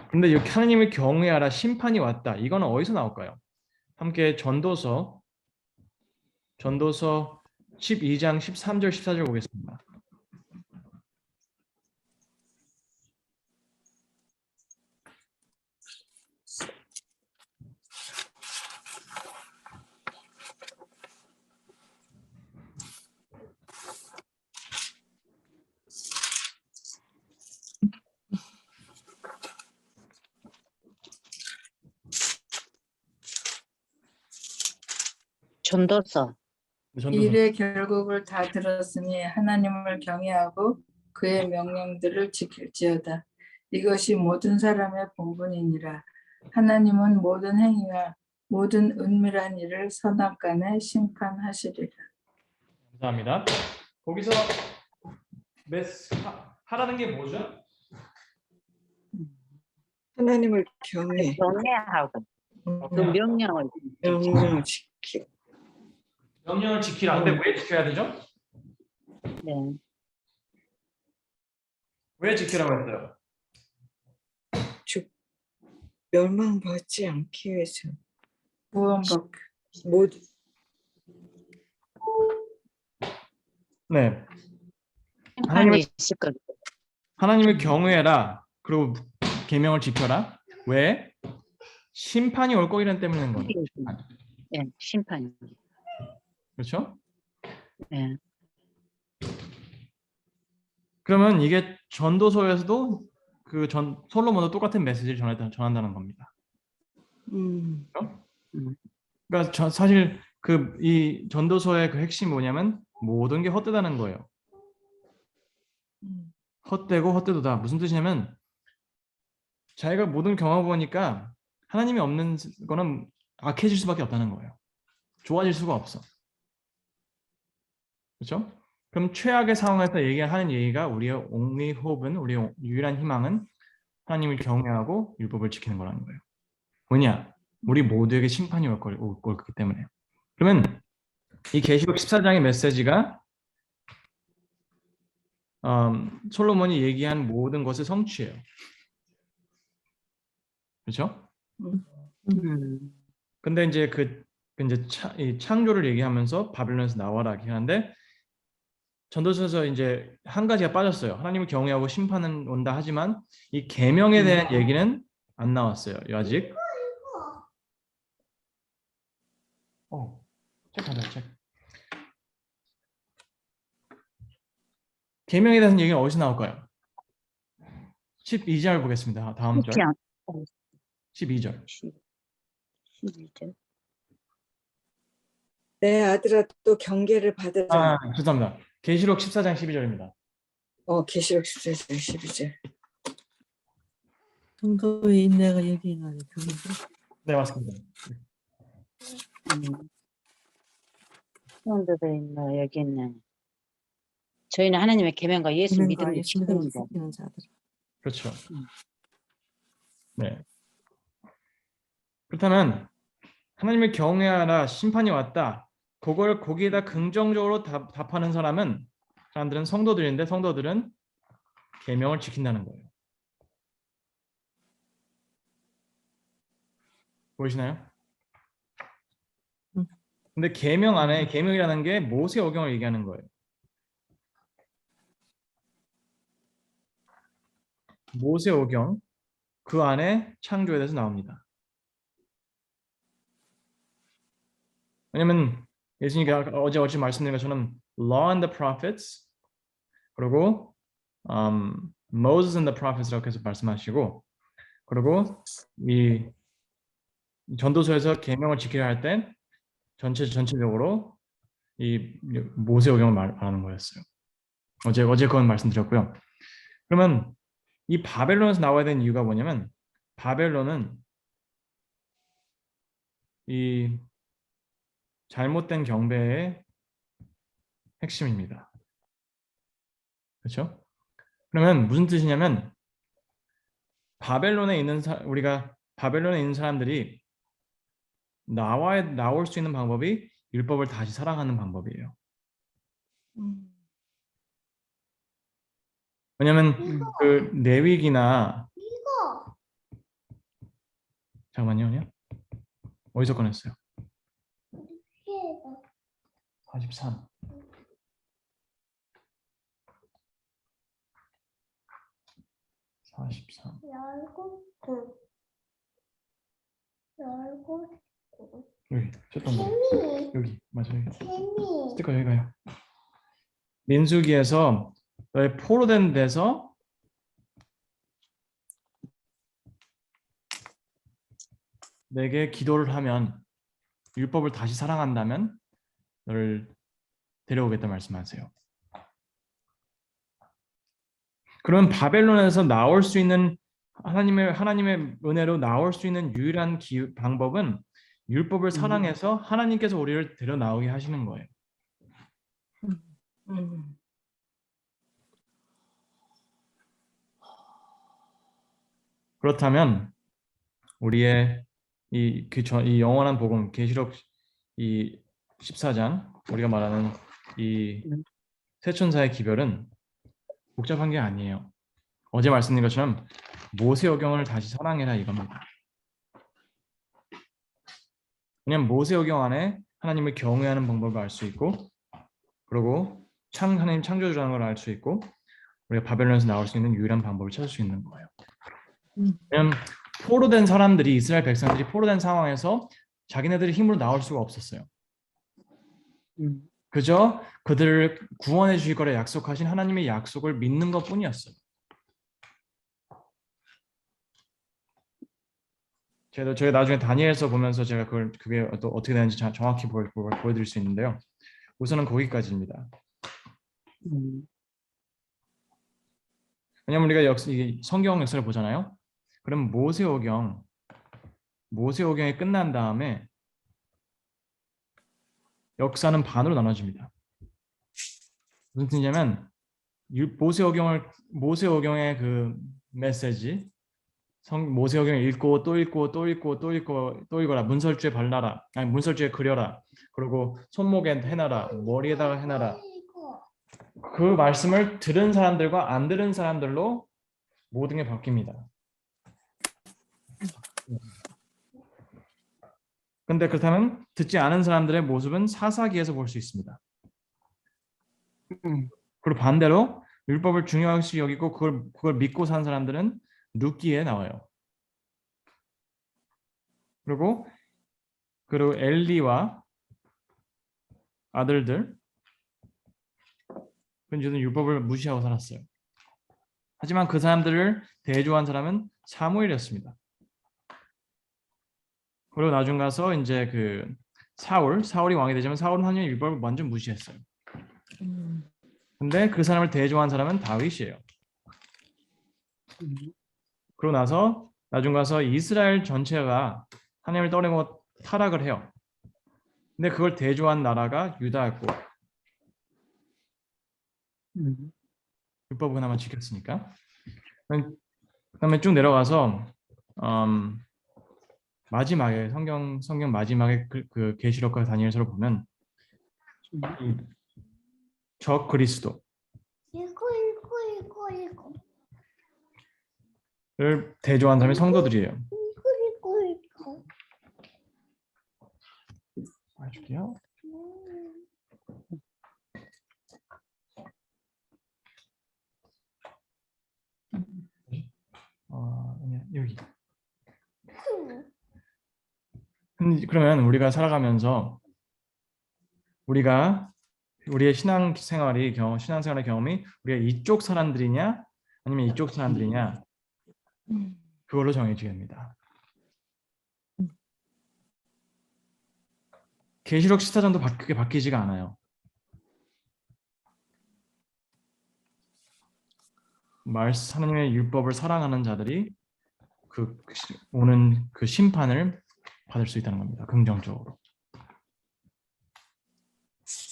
그런데 이렇게 하나님을 경외하라 심판이 왔다. 이거는 어디서 나올까요? 함께 전도서 12장 13절 14절 보겠습니다. 전도서. 일의 결국을 다 들었으니 하나님을 경외하고 그의 명령들을 지킬지어다. 이것이 모든 사람의 본분이니라. 하나님은 모든 행위와 모든 은밀한 일을 선악간에 심판하시리라. 감사합니다. 거기서 하라는 게 뭐죠? 하나님을 경외, 경외하고 그 명령을 명령 지키고. 명령을 지키라. 근데 왜 지켜야 되죠? 네. 왜 지키라고 했어요? 멸망받지 않기 위해서 구원받기. 모두 네. 심판이 있을 거예요. 하나님을 경외해라. 그리고 계명을 지켜라. 왜? 심판이 올 거이란 때문인 거예요. 네, 심판이. 그렇죠? 네. 그러면 이게 전도서에서도 솔로몬도 똑같은 메시지를 전한다는 겁니다. 그렇죠? 그러니까 사실 이 전도서의 그 핵심이 뭐냐면 모든 게 헛되다는 거예요. 헛되고 헛되도다. 무슨 뜻이냐면 자기가 모든 경험해 보니까 하나님이 없는 거는 악해질 수밖에 없다는 거예요. 좋아질 수가 없어. 그렇죠? 그럼 최악의 상황에서 하는 얘기가 우리의 only hope은 우리의 유일한 희망은 하나님을 경외하고 율법을 지키는 거라는 거예요. 뭐냐? 우리 모두에게 심판이 올 거기 때문에. 그러면 이 계시록 14장의 메시지가 솔로몬이 얘기한 모든 것을 성취해요. 그렇죠? 근데 이제 이제 이 창조를 얘기하면서 바벨론에서 나와라 이렇게 하는데 전도서에서 이제 한 가지가 빠졌어요. 하나님을 경외하고 심판은 온다 하지만 이 계명에 대한 얘기는 안 나왔어요. 아직. 책하자 책. 계명에 대한 얘기는 어디서 나올까요? 12절 보겠습니다. 다음 절. 12절. 12절. 내 아들아 또 경계를 받으라. 죄송합니다. 계시록 14장 12절입니다. 계시록 14장 12절. 성도의 인내가 여기 있나요? 그거죠? 네, 맞습니다. 성도들 있나 여기 있네. 저희는 하나님의 계명과 예수 계명과 믿음을 예수 믿음을 지키는 자. 지키는 자들. 그렇죠. 네. 그렇다면 하나님을 경외하라 심판이 왔다. 그걸 거기에다 긍정적으로 답하는 사람들은 성도들인데 성도들은 계명을 지킨다는 거예요. 보이시나요? 근데 계명 안에 계명이라는 게 모세오경을 얘기하는 거예요. 모세오경 그 안에 창조에 대해서 나옵니다. 왜냐면 예수님이 어제 말씀드린 것처럼 Law and the Prophets 그리고 Moses and the Prophets라고 계속 말씀하시고 그리고 이 전도서에서 계명을 지키려 할 때 전체적으로 이 모세오경을 말하는 거였어요. 어제 그건 말씀드렸고요. 그러면 이 바벨론에서 나와야 되는 이유가 뭐냐면 바벨론은 이 잘못된 경배의 핵심입니다. 그렇죠? 그러면 무슨 뜻이냐면 우리가 바벨론에 있는 사람들이 나올 수 있는 방법이 율법을 다시 사랑하는 방법이에요. 왜냐면 그 레위기나 잠깐만요. 어디서 꺼냈어요? 43. 여기 쳤던 거. 여기 맞아요. 스티커 여기 가요. 민수기에서 너의 포로된 데서 내게 기도를 하면 율법을 다시 사랑한다면 너를 데려오겠다 말씀하세요. 그러면 바벨론에서 나올 수 있는 하나님의 은혜로 나올 수 있는 유일한 방법은 율법을 사랑해서 하나님께서 우리를 데려 나오게 하시는 거예요. 그렇다면 우리의 이 영원한 복음 계시록 이 14장 우리가 말하는 이 세천사의 기별은 복잡한 게 아니에요. 어제 말씀드린 것처럼 모세오경을 다시 사랑해라 이겁니다. 왜냐하면 모세오경 안에 하나님을 경외하는 방법을 알 수 있고 그리고 하나님 창조주라는 걸 알 수 있고 우리가 바벨론에서 나올 수 있는 유일한 방법을 찾을 수 있는 거예요. 왜냐하면 포로된 사람들이 이스라엘 백성들이 포로된 상황에서 자기네들의 힘으로 나올 수가 없었어요. 그저 그들을 구원해 주실 거라 약속하신 하나님의 약속을 믿는 것뿐이었어요. 제가 나중에 다니엘서 보면서 제가 그게 또 어떻게 되는지 정확히 보여드릴 수 있는데요. 우선은 거기까지입니다. 왜냐하면 우리가 성경 역사를 보잖아요. 그럼 모세오경이 끝난 다음에 역사는 반으로 나눠집니다. 무슨 뜻이냐면 모세오경의 그 메시지 모세오경을 읽고 또 읽고 또 읽고 또 읽고 또 읽어라. 문설주에 발라라. 아니 문설주에 그려라. 그리고 손목에 해놔라. 머리에다가 해놔라. 그 말씀을 들은 사람들과 안 들은 사람들로 모든 게 바뀝니다. 근데 그렇다면 듣지 않은 사람들의 모습은 사사기에서 볼 수 있습니다. 그리고 반대로 율법을 중요시 여기고 그걸 믿고 산 사람들은 룻기에 나와요. 그리고 엘리와 아들들 그들은 율법을 무시하고 살았어요. 하지만 그 사람들을 대조한 사람은 사무엘이었습니다. 그리고 나중 가서 이제 그 사울이 왕이 되지만 사울은 하나님의 율법을 완전 무시했어요. 근데 그 사람을 대조한 사람은 다윗이에요. 그러고 나서 나중 가서 이스라엘 전체가 하나님을 떠나고 타락을 해요. 근데 그걸 대조한 나라가 유다였고 율법을 그나마 지켰으니까. 그다음에 쭉 내려가서 마지막에 성경 마지막에 그 계시록과 다니엘서를 보면 적 그리스도 를 대조한 사람이 성도들이에요. 알려줄게요. 여기. 그러면 우리가 살아가면서 우리의 신앙생활의 경험이 우리가 이쪽 사람들이냐 아니면 이쪽 사람들이냐 그걸로 정해지게 됩니다. 계시록 14장도 그게 바뀌지가 않아요. 하나님의 율법을 사랑하는 자들이 오는 그 심판을 받을 수 있다는 겁니다. 긍정적으로.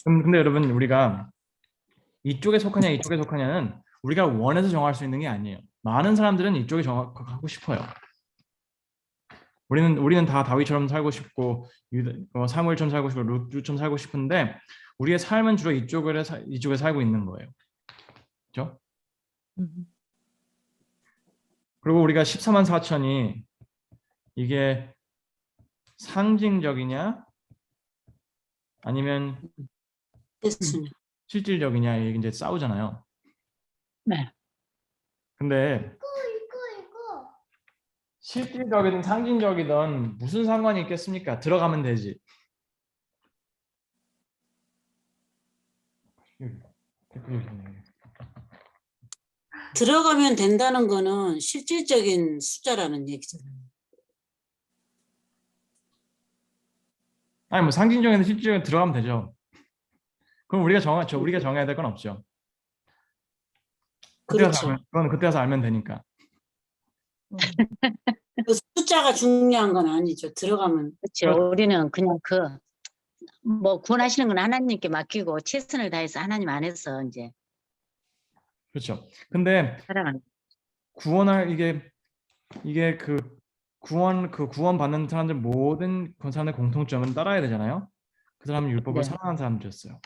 근데 여러분 우리가 이쪽에 속하냐는 우리가 원해서 정할 수 있는 게 아니에요. 많은 사람들은 이쪽에 가고 싶어요. 우리는 다 다윗처럼 살고 싶고 사무엘처럼 살고 싶고 룻처럼 살고 싶은데 우리의 삶은 주로 이쪽에 살고 있는 거예요. 그렇죠? 그리고 우리가 14만 4천이 이게 상징적이냐 아니면 실질적이냐 이게 이제 싸우잖아요. 네. 근데 실질적이든 상징적이든 무슨 상관이 있겠습니까? 들어가면 되지. 들어가면 된다는 거는 실질적인 숫자라는 얘기잖아요. 아니 뭐 상징적인 실질적인 들어가면 되죠. 그럼 우리가 정해야 될 건 없죠. 그렇죠. 그건 그때 가서 알면 되니까. 그 숫자가 중요한 건 아니죠. 들어가면. 그렇죠. 우리는 그냥 구원하시는 건 하나님께 맡기고 최선을 다해서 하나님 안에서 이제 그렇죠. 근데 살아가는. 이게 구원 받는 사람들 모든 그 사람의 공통점은 따라야 되잖아요. 그 사람은 율법을 네. 사랑하는 사람들이었어요.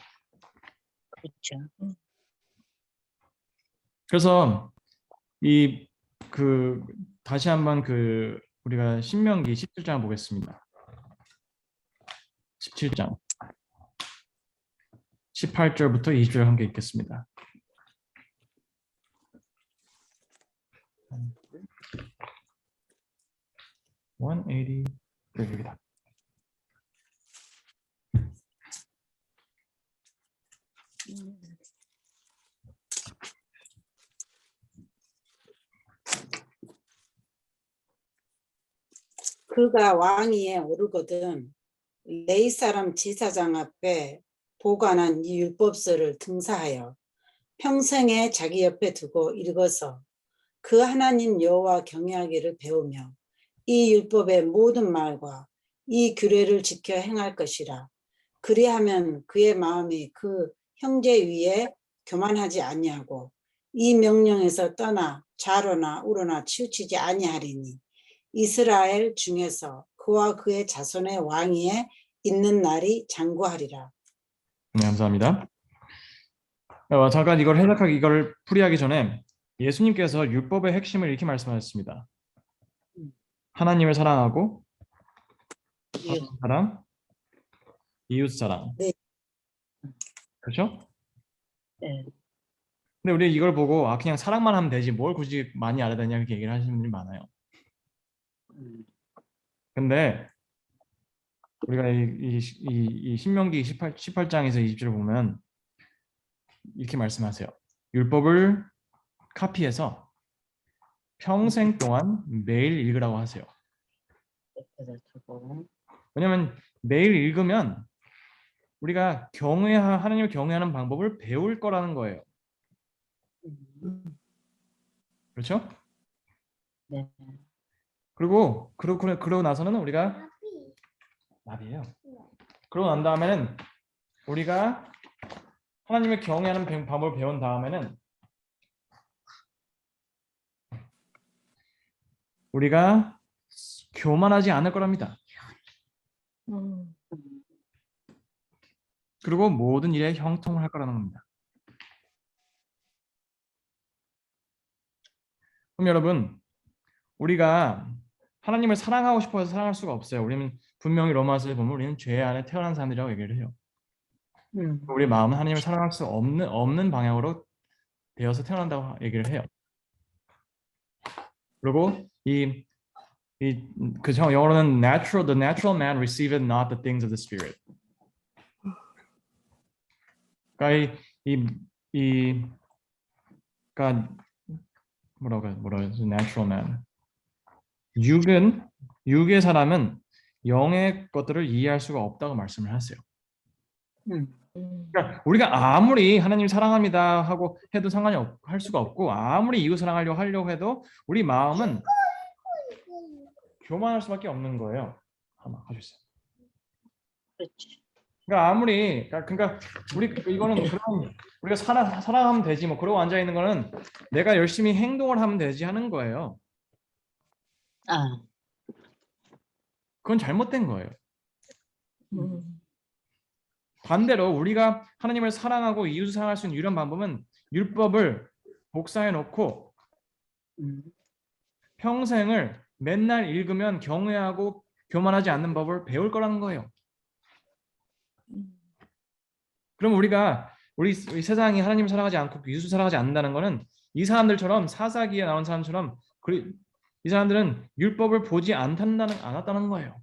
그렇죠. 그래서 다시 한번 우리가 신명기 17장 보겠습니다. 17장 18절부터 20절 함께 읽겠습니다. 여기다. 그가 왕위에 오르거든 레위 사람 제사장 앞에 보관한 이 율법서를 등사하여 평생에 자기 옆에 두고 읽어서 그 하나님 여호와 경외하기를 배우며 이 율법의 모든 말과 이 규례를 지켜 행할 것이라. 그리하면 그의 마음이 그 형제 위에 교만하지 아니하고 이 명령에서 떠나 좌로나 우로나 치우치지 아니하리니 이스라엘 중에서 그와 그의 자손의 왕위에 있는 날이 장구하리라. 네, 감사합니다. 잠깐 이걸 풀이하기 전에 예수님께서 율법의 핵심을 이렇게 말씀하셨습니다. 하나님을 사랑하고 사랑, 이웃 사랑. 네. 그렇죠? 네. 근데 우리 이걸 보고 그냥 사랑만 하면 되지 뭘 굳이 많이 알아야 되냐 이렇게 얘기를 하시는 분들이 많아요. 근데 우리가 이 신명기 18장에서 20절을 보면 이렇게 말씀하세요. 율법을 카피해서 평생 동안 매일 읽으라고 하세요. 옆에다 두고. 왜냐하면 매일 읽으면 우리가 하나님을 경외하는 방법을 배울 거라는 거예요. 그렇죠? 네. 그러고 나서는 우리가 나비예요. 그러고 난 다음에는 우리가 하나님을 경외하는 방법을 배운 다음에는 우리가 교만하지 않을 거랍니다. 그리고 모든 일에 형통을 할 거라는 겁니다. 그럼 여러분, 우리가 하나님을 사랑하고 싶어서 사랑할 수가 없어요. 우리는 분명히 로마서에 보면 우리는 죄 안에 태어난 사람들이라고 얘기를 해요. 우리 마음은 하나님을 사랑할 수 없는 방향으로 되어서 태어난다고 얘기를 해요. 그리고 그 영어로는 the natural man receiveth not the things of the spirit. 그러니까 그러니까 뭐라고 natural man. 육의 사람은 영의 것들을 이해할 수가 없다고 말씀을 하세요. 그러니까 우리가 아무리 하나님 사랑합니다 하고 해도 할 수가 없고 아무리 이웃 사랑하려고 해도 우리 마음은 교만할 수밖에 없는 거예요. 하나 가져있어요. 그렇지. 그러니까 이거는 그럼 우리가 사랑하면 되지 뭐 그러고 앉아 있는 거는 내가 열심히 행동을 하면 되지 하는 거예요. 그건 잘못된 거예요. 반대로 우리가 하나님을 사랑하고 이웃을 사랑할 수 있는 유일한 방법은 율법을 복사해 놓고 평생을 맨날 읽으면 경외하고 교만하지 않는 법을 배울 거라는 거예요. 그럼 우리 세상이 하나님을 사랑하지 않고 이웃을 사랑하지 않는다는 거는 이 사람들처럼 사사기에 나온 사람처럼 이 사람들은 율법을 보지 않았다는 거예요.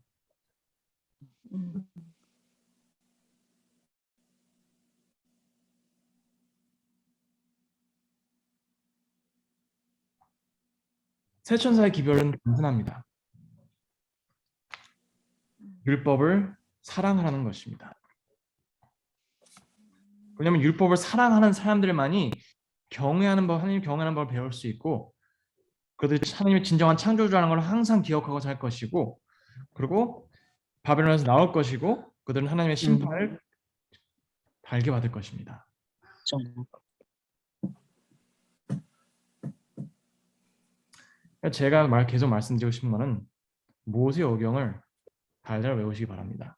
세 천사의 기별은 단순합니다. 율법을 사랑하라는 것입니다. 왜냐하면 율법을 사랑하는 사람들만이 하나님 경외하는 법을 배울 수 있고 그들이 하나님의 진정한 창조주라는 걸 항상 기억하고 살 것이고 그리고 바벨론에서 나올 것이고 그들은 하나님의 심판을 달게 받을 것입니다. 제가 계속 말씀드리고 싶은 거는 모세오경을 달달 외우시기 바랍니다.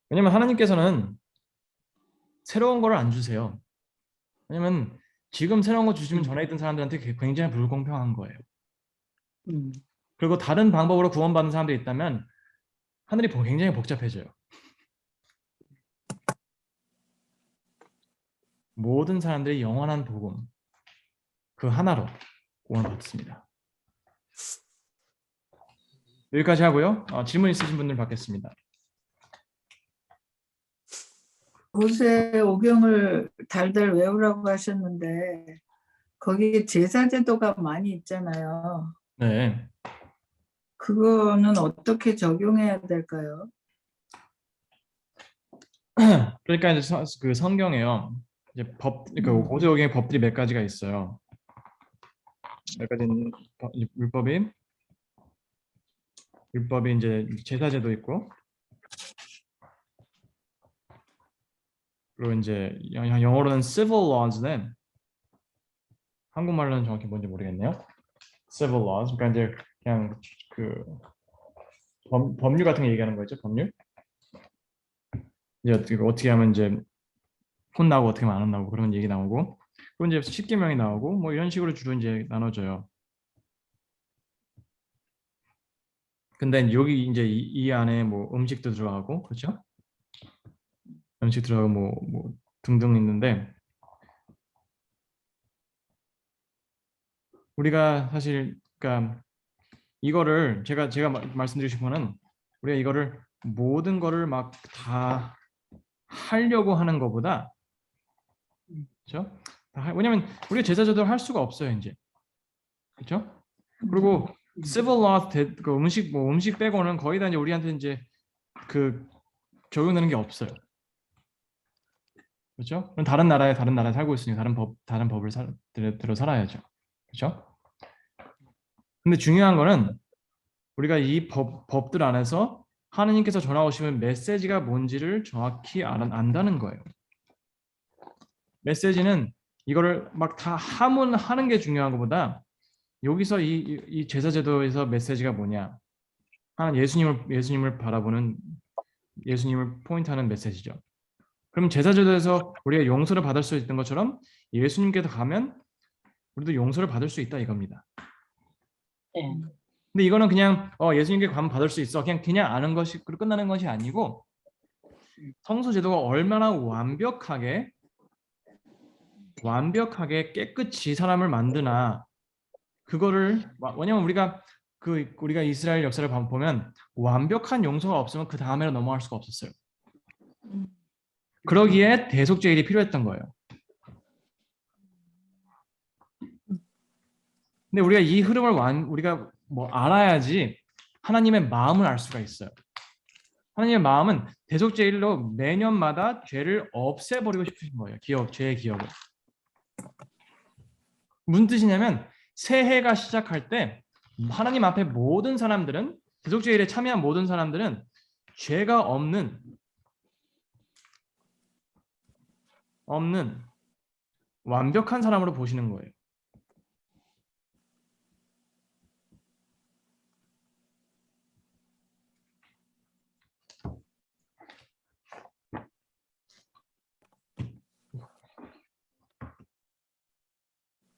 왜냐면 하나님께서는 새로운 거를 안 주세요. 왜냐면 지금 새로운 거 주시면 전에 있던 사람들한테 굉장히 불공평한 거예요. 그리고 다른 방법으로 구원받는 사람들이 있다면 하늘이 굉장히 복잡해져요. 모든 사람들이 영원한 복음 그 하나로 구원을 받습니다. 여기까지 하고요. 질문 있으신 분들 받겠습니다. 모세오경을 달달 외우라고 하셨는데 거기 제사제도가 많이 있잖아요. 네. 그거는 어떻게 적용해야 될까요? 그러니까 이제 그 성경에요. 이제 그 모세오경의 법들이 몇 가지가 있어요. 몇 가지 율법이 이제 제사제도 있고 그리고 이제 영어로는 civil laws인데 한국말로는 정확히 뭔지 모르겠네요. civil laws 그러니까 이제 그냥 그 법률 같은 거 얘기하는 거죠. 법률. 이제 어떻게 하면 이제 혼나고 어떻게 하면 안 혼나고 그런 얘기 나오고, 그리고 이제 십계명이 나오고 뭐 이런 식으로 주로 이제 나눠져요. 근데 여기 이제 이 안에 뭐 음식도 들어가고 그렇죠? 음식 들어가고 뭐 등등 있는데, 우리가 사실 그러니까 이거를 제가 말씀드리고 싶은 거는, 우리가 이거를 모든 거를 막 다 하려고 하는 것보다, 그렇죠? 왜냐면 우리가 제사제도 할 수가 없어요 이제, 그렇죠? 그리고 civil law 그 음식 빼고는 거의 다 이제 우리한테 이제 그 적용되는 게 없어요, 그렇죠? 그럼 다른 나라에 살고 있으니 다른 법을 대로 살아야죠, 그렇죠? 근데 중요한 거는 우리가 이 법들 안에서 하느님께서 전하오시는 메시지가 뭔지를 정확히 안다는 거예요. 메시지는 이거를 막 다 하는 게 중요한 것보다, 여기서 이 제사제도에서 메시지가 뭐냐, 하는 예수님을 바라보는, 예수님을 포인트하는 메시지죠. 그럼 제사제도에서 우리가 용서를 받을 수 있던 것처럼 예수님께서 가면 우리도 용서를 받을 수 있다 이겁니다. 네. 근데 이거는 그냥 예수님께 가면 받을 수 있어, 그냥 아는 것이 끝나는 것이 아니고, 성소 제도가 얼마나 완벽하게 깨끗이 사람을 만드나, 그거를, 왜냐면 우리가 이스라엘 역사를 보면 완벽한 용서가 없으면 그 다음에로 넘어갈 수가 없었어요. 그러기에 대속죄일이 필요했던 거예요. 근데 우리가 이 흐름을 우리가 알아야지 하나님의 마음을 알 수가 있어요. 하나님의 마음은 대속죄일로 매년마다 죄를 없애버리고 싶으신 거예요. 죄의 기억을. 무슨 뜻이냐면, 새해가 시작할 때 하나님 앞에 모든 사람들은, 대속죄일에 참여한 모든 사람들은 죄가 없는 완벽한 사람으로 보시는 거예요.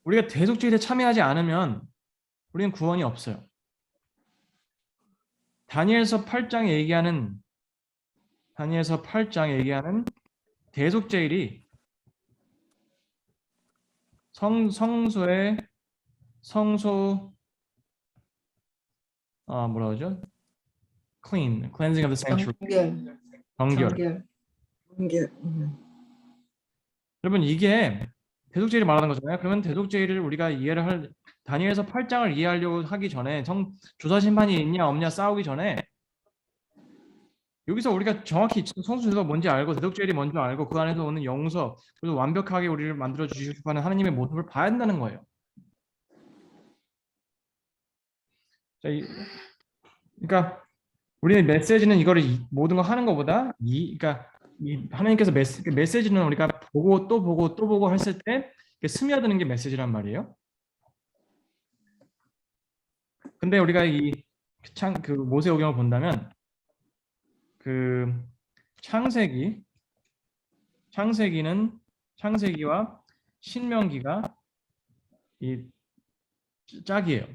우리가 대속죄일에 참여하지 않으면 우리는 구원이 없어요. 다니엘서 8장에 얘기하는 대속죄일이 뭐라 그러죠? cleansing of the sanctuary. 정결. 이게 여러분, 이게 대속죄일을 말하는 거잖아요. 그러면 대속죄일을 우리가 다니엘서 8장을 이해하려고 하기 전에, 조사 심판이 있냐 없냐 싸우기 전에, 여기서 우리가 정확히 성수제도가 뭔지 알고 대속죄일이 뭔지 알고 그 안에서 오는 용서, 그리고 완벽하게 우리를 만들어 주시고 하는 하나님의 모습을 봐야 한다는 거예요. 자, 그러니까 우리의 메시지는 이거를 모든 거 하는 것보다, 그러니까 하나님께서 메시지는 우리가 보고 또 보고 또 보고 했을 때 스며드는 게 메시지란 말이에요. 근데 우리가 그 모세오경을 본다면, 그 창세기와 신명기가 이 짝이에요.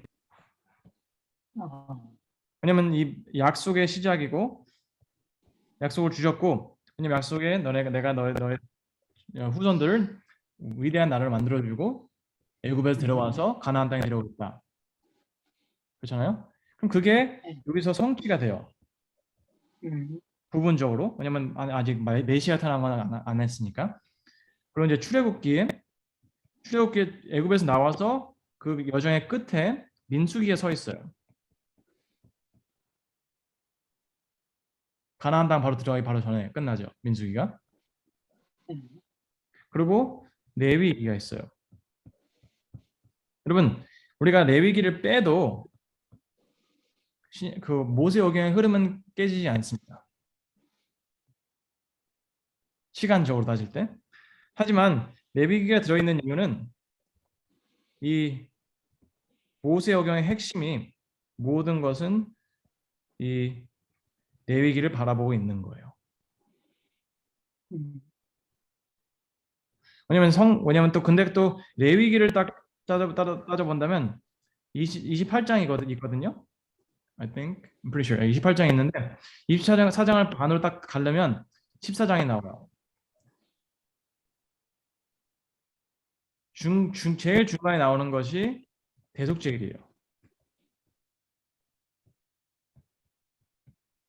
왜냐면 이 약속의 시작이고, 약속을 주셨고, 왜냐면 약속에 내가 너의 후손들을 위대한 나라를 만들어주고 애굽에서 데려와서 가나안 땅에 데려오겠다. 그렇잖아요. 그럼 그게 여기서 성취가 돼요. 부분적으로. 왜냐면 아직 메시아 탄생은 안 했으니까. 그리고 이제 출애굽기에 애굽에서 나와서 그 여정의 끝에 민수기에 서 있어요. 가나안 땅 바로 들어가기 바로 전에 끝나죠, 민수기가. 그리고 레위기가 있어요. 여러분, 우리가 레위기를 빼도 그 모세오경의 흐름은 깨지지 않습니다, 시간적으로 따질 때. 하지만 레위기가 들어있는 이유는, 이 모세오경의 핵심이 모든 것은 이 레위기를 바라보고 있는 거예요. 왜냐면 또 근데 또 레위기를 딱 따져본다면 28장이거든요. I think I'm pretty sure 28장이 있는데 24장을 반으로 딱 가려면 14장이 나와요. 제일 중간에 나오는 것이 대속죄일이에요.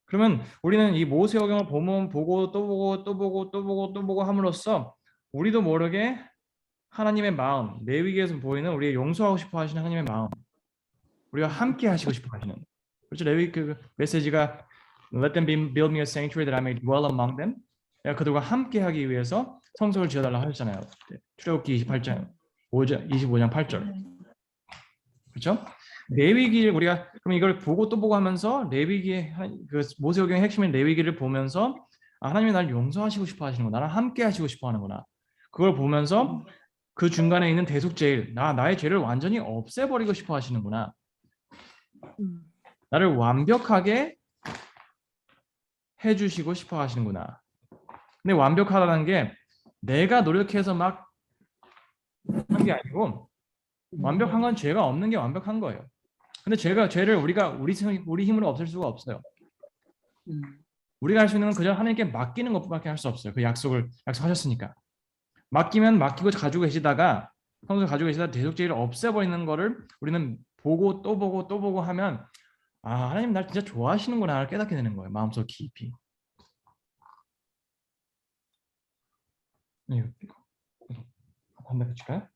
그러면 우리는 이 모세오경을 보고 또 보고 또 보고 또 보고 또 보고 함으로써 우리도 모르게 하나님의 마음, 레위기에서 보이는 우리의 용서하고 싶어 하시는 하나님의 마음, 우리가 함께 하시고 싶어 하시는. 그렇죠. 레위기 그 메시지가 Let them build me a sanctuary that I may dwell among them. 내가 그들과 함께 하기 위해서 성소를 지어달라 하셨잖아요. 출애굽기 28장 25장 8절. 그렇죠? 레위기를 우리가 그럼 이걸 보고 또 보고 하면서 레위기의 그 모세오경의 핵심인 레위기를 보면서 하나님이 나를 용서하시고 싶어 하시는구나, 나랑 함께 하시고 싶어 하는구나. 그걸 보면서 그 중간에 있는 대속죄일, 나의 죄를 완전히 없애버리고 싶어 하시는구나. 나를 완벽하게 해주시고 싶어 하시는구나. 근데 완벽하다는 게 내가 노력해서 막 한 게 아니고 완벽한 건 죄가 없는 게 완벽한 거예요. 근데 죄를 우리가 우리 힘으로 없앨 수가 없어요. 우리가 할 수 있는 건 그저 하나님께 맡기는 것밖에 할 수 없어요. 그 약속하셨으니까. 맡기고 가지고 계시다가 평소에 가지고 계시다가 대속죄를 없애버리는 거를 우리는 보고 또 보고 또 보고 하면 하나님 날 진짜 좋아하시는구나를 깨닫게 되는 거예요. 마음속 깊이. 한번 해볼까요?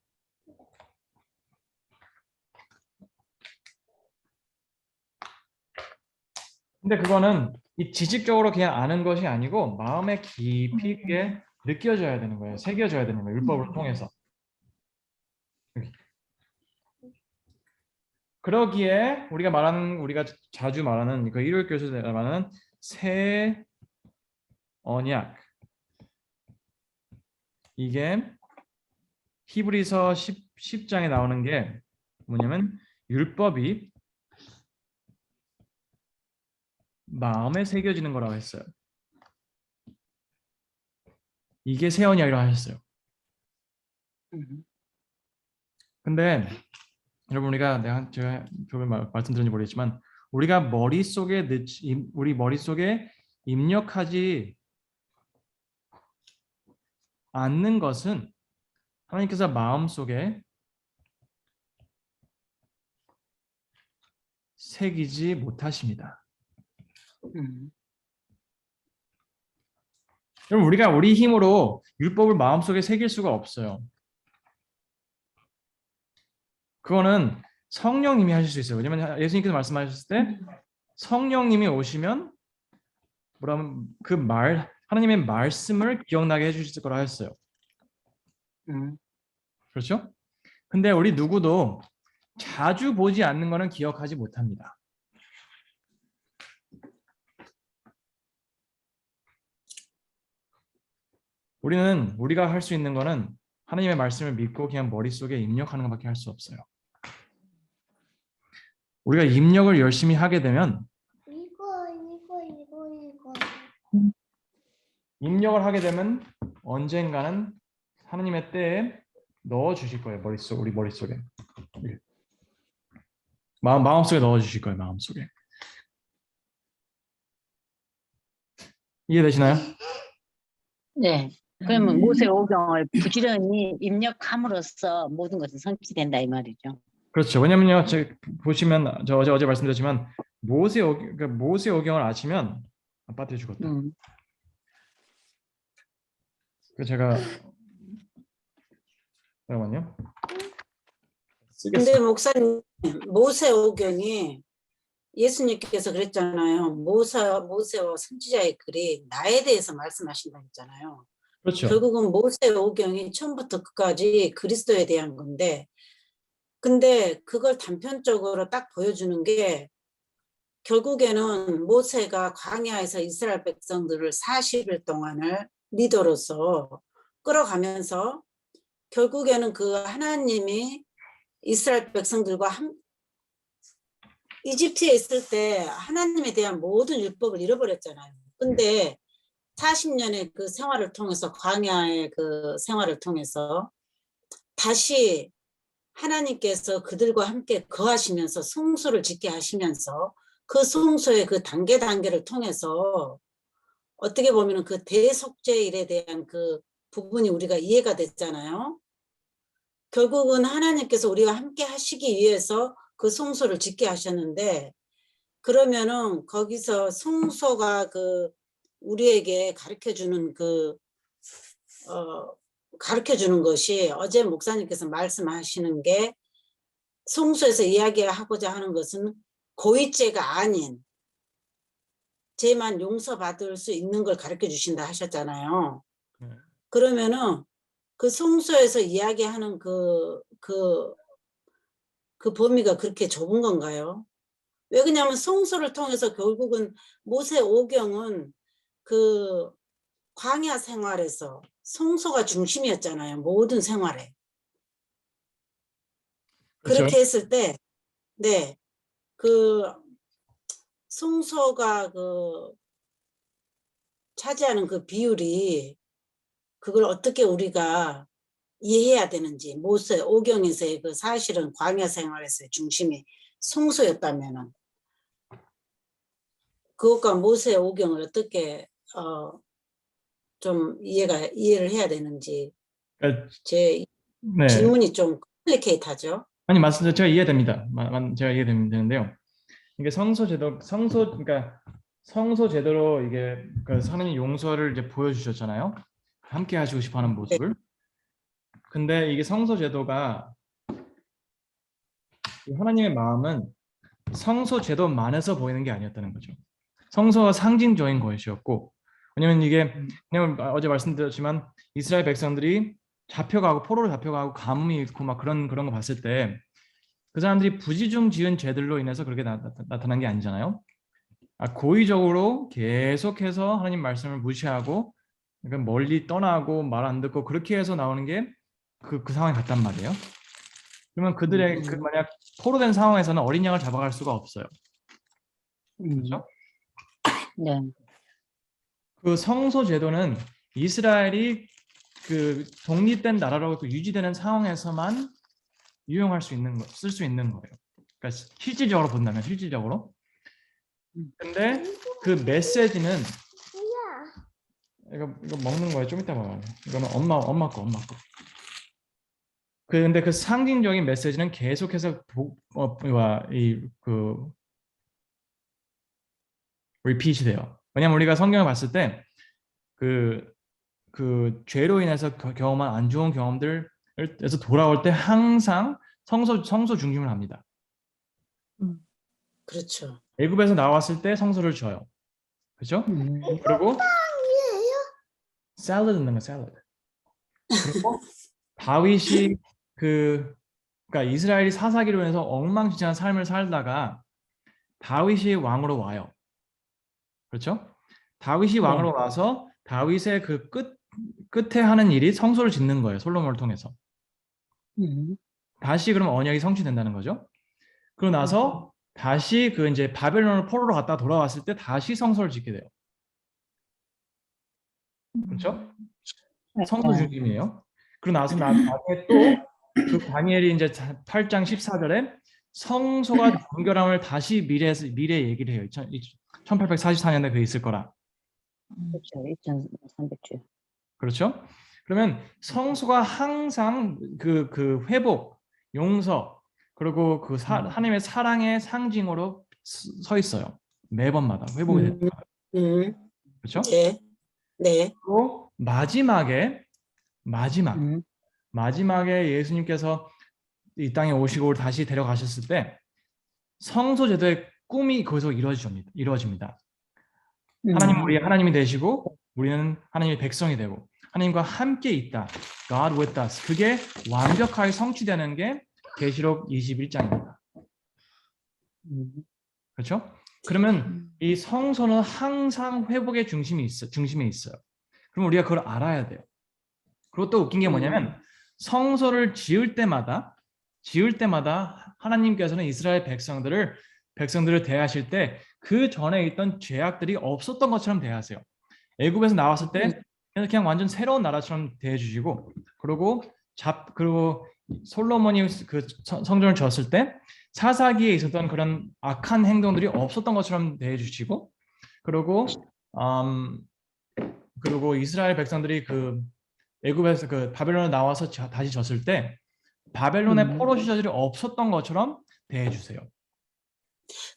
근데 그거는 이 지식적으로 그냥 아는 것이 아니고 마음에 깊이 있게 느껴져야 되는 거예요. 새겨져야 되는 거예요. 율법을 통해서. 그러기에 우리가 자주 말하는 그 일요일 교수에서 말하는 새 언약, 이게 히브리서 10장에 나오는 게 뭐냐면 율법이 마음에 새겨지는 거라고 했어요. 이게 새 언약이라고 하셨어요. 근데 여러분 제가 조금 말씀드렸는지 모르겠지만 우리 머릿속에 입력하지 않는 것은 하나님께서 마음속에 새기지 못하십니다. 그럼 우리가 우리 힘으로 율법을 마음속에 새길 수가 없어요. 그거는 성령님이 하실 수 있어요. 왜냐하면 예수님께서 말씀하셨을 때 성령님이 오시면 하나님의 말씀을 기억나게 해주실 거라 했어요. 그렇죠? 근데 우리 누구도 자주 보지 않는 거는 기억하지 못합니다. 우리가 할 수 있는 거는 하나님의 말씀을 믿고 그냥 머릿속에 입력하는 것밖에 할 수 없어요. 우리가 입력을 열심히 하게 되면 입력을 하게 되면 언젠가는 하나님의 때에 넣어 주실 거예요. 우리 머릿속에. 마음속에 넣어 주실 거예요. 마음속에. 이해되시나요? 네. 그러면 모세오경을 부지런히 입력함으로써 모든 것이 성취된다 이 말이죠. 그렇죠. 왜냐면요, 보시면 저 어제 말씀드렸지만 모세오경을 아시면 아파트에 죽었다. 그 제가 잠깐만요. 근데 목사님 모세오경이 예수님께서 그랬잖아요. 모세와 선지자의 글이 나에 대해서 말씀하신다고 했잖아요. 그렇죠. 결국은 모세오경이 처음부터 끝까지 그리스도에 대한 건데, 근데 그걸 단편적으로 딱 보여주는 게 결국에는 모세가 광야에서 이스라엘 백성들을 40일 동안을 리더로서 끌어가면서 결국에는 그 하나님이 이스라엘 백성들과 이집트에 있을 때 하나님에 대한 모든 율법을 잃어버렸잖아요. 근데 40년의 그 생활을 통해서 광야의 그 생활을 통해서 다시 하나님께서 그들과 함께 거하시면서 성소를 짓게 하시면서 그 성소의 그 단계를 통해서 어떻게 보면 그 대속죄일에 대한 그 부분이 우리가 이해가 됐잖아요. 결국은 하나님께서 우리와 함께 하시기 위해서 그 성소를 짓게 하셨는데 그러면은 거기서 성소가 그 우리에게 가르쳐주는 가르쳐주는 것이 어제 목사님께서 말씀하시는 게 성소에서 이야기하고자 하는 것은 고의죄가 아닌 죄만 용서받을 수 있는 걸 가르쳐 주신다 하셨잖아요. 그러면은 그 성소에서 이야기하는 그 범위가 그렇게 좁은 건가요? 왜 그러냐면 성소를 통해서 결국은 모세 오경은 그 광야 생활에서 성소가 중심이었잖아요. 모든 생활에. 그렇죠. 그렇게 했을 때, 네, 그 성소가 그 차지하는 그 비율이 그걸 어떻게 우리가 이해해야 되는지 모세 오경에서의 그 사실은 광야 생활에서의 중심이 성소였다면은 그것과 모세 오경을 어떻게 좀 이해를 해야 되는지 그러니까, 제 네. 질문이 좀 컴플리케이트하죠. 아니 맞습니다. 제가 이해됩니다. 제가 이해되는데요. 이게 그러니까 성소 제도로 이게 그 하나님 용서를 이제 보여주셨잖아요. 함께 하시고 싶어하는 모습을. 근데 이게 성소 제도가 하나님의 마음은 성소 제도만에서 보이는 게 아니었다는 거죠. 성소가 상징적인 것이었고, 왜냐면 어제 말씀드렸지만 이스라엘 백성들이 포로로 잡혀가고 가뭄이 있고 막 그런 거 봤을 때 그 사람들이 부지중 지은 죄들로 인해서 그렇게 나타난 게 아니잖아요. 고의적으로 계속해서 하나님 말씀을 무시하고 그러니까 멀리 떠나고 말 안 듣고 그렇게 해서 나오는 게 그 상황이 같단 말이에요. 그러면 그들의 만약 포로된 상황에서는 어린 양을 잡아갈 수가 없어요. 그렇죠? 네. 그 성소 제도는 이스라엘이 그 독립된 나라로 유지되는 상황에서만 쓸 수 있는 거예요. 그러니까 실질적으로 본다면 실질적으로. 근데 그 메시지는 이거 먹는 거예요. 좀 이따 먹어요. 이거는 엄마 거. 근데 그 상징적인 메시지는 계속해서 repeat이 돼요. 왜냐면 우리가 성경을 봤을 때 그 죄로 인해서 경험한 안 좋은 경험들에서 돌아올 때 항상 성소 중심을 합니다. 그렇죠. 애굽에서 나왔을 때 성소를 줘요. 그렇죠? 그리고 샐러드 넣는 거 샐러드. 그리고 다윗이 그러니까 이스라엘이 사사기로 인해서 엉망진창한 삶을 살다가 다윗이 왕으로 와요. 그렇죠? 다윗이 왕으로 와서 다윗의 그 끝에 하는 일이 성소를 짓는 거예요. 솔로몬을 통해서. 다시 그럼 언약이 성취된다는 거죠. 그러고 나서 다시 그 이제 바벨론을 포로로 갔다 돌아왔을 때 다시 성소를 짓게 돼요. 그렇죠? 성소 중심이에요. 그러고 나서 나중에 또 그 다니엘이 이제 8장 14절에 성소가 정결함을 다시 미래 얘기를 해요. 1844년에 그게 있을 거라. 그렇죠. 2300주. 그렇죠? 그러면 성소가 항상 그 회복, 용서, 그리고 그 하나님의 사랑의 상징으로 서 있어요. 매번마다 회복이 됩니다. 그렇죠? 네. 네. 그리고 마지막에 예수님께서 이 땅에 오시고 다시 데려가셨을 때 성소 제도의 꿈이 거기서 이루어집니다. 우리 하나님이 되시고 우리는 하나님의 백성이 되고 하나님과 함께 있다. God with us. 그게 완벽하게 성취되는 게 계시록 21장입니다. 그렇죠? 그러면 이 성소는 항상 회복의 중심에 있어요. 그럼 우리가 그걸 알아야 돼요. 그리고 또 웃긴 게 뭐냐면 성소를 지을 때마다 하나님께서는 이스라엘 백성들을 백성들을 대하실 때 그 전에 있던 죄악들이 없었던 것처럼 대하세요. 애굽에서 나왔을 때 그냥 완전 새로운 나라처럼 대해주시고, 그리고 솔로몬이 그 성전을 지었을 때 사사기에 있었던 그런 악한 행동들이 없었던 것처럼 대해주시고, 그리고 음, 그리고 이스라엘 백성들이 그 애굽에서 그 바벨론에 나와서 다시 졌을 때 바벨론의 포로 시절이 없었던 것처럼 대해주세요.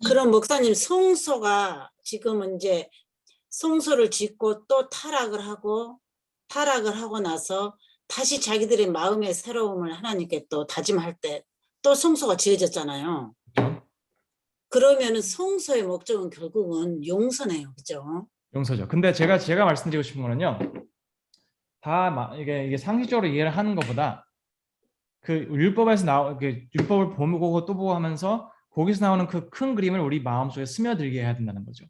그럼 목사님 성소가 지금은 이제 성소를 짓고 또 타락을 하고 나서 다시 자기들의 마음의 새로움을 하나님께 또 다짐할 때 또 성소가 지어졌잖아요. 그러면은 성소의 목적은 결국은 용서네요, 그죠? 용서죠. 근데 제가 말씀드리고 싶은 거는요, 이게 상식적으로 이해를 하는 것보다 그 율법에서 율법을 보고 또 보고 하면서 거기서 나오는 그 큰 그림을 우리 마음속에 스며들게 해야 된다는 거죠.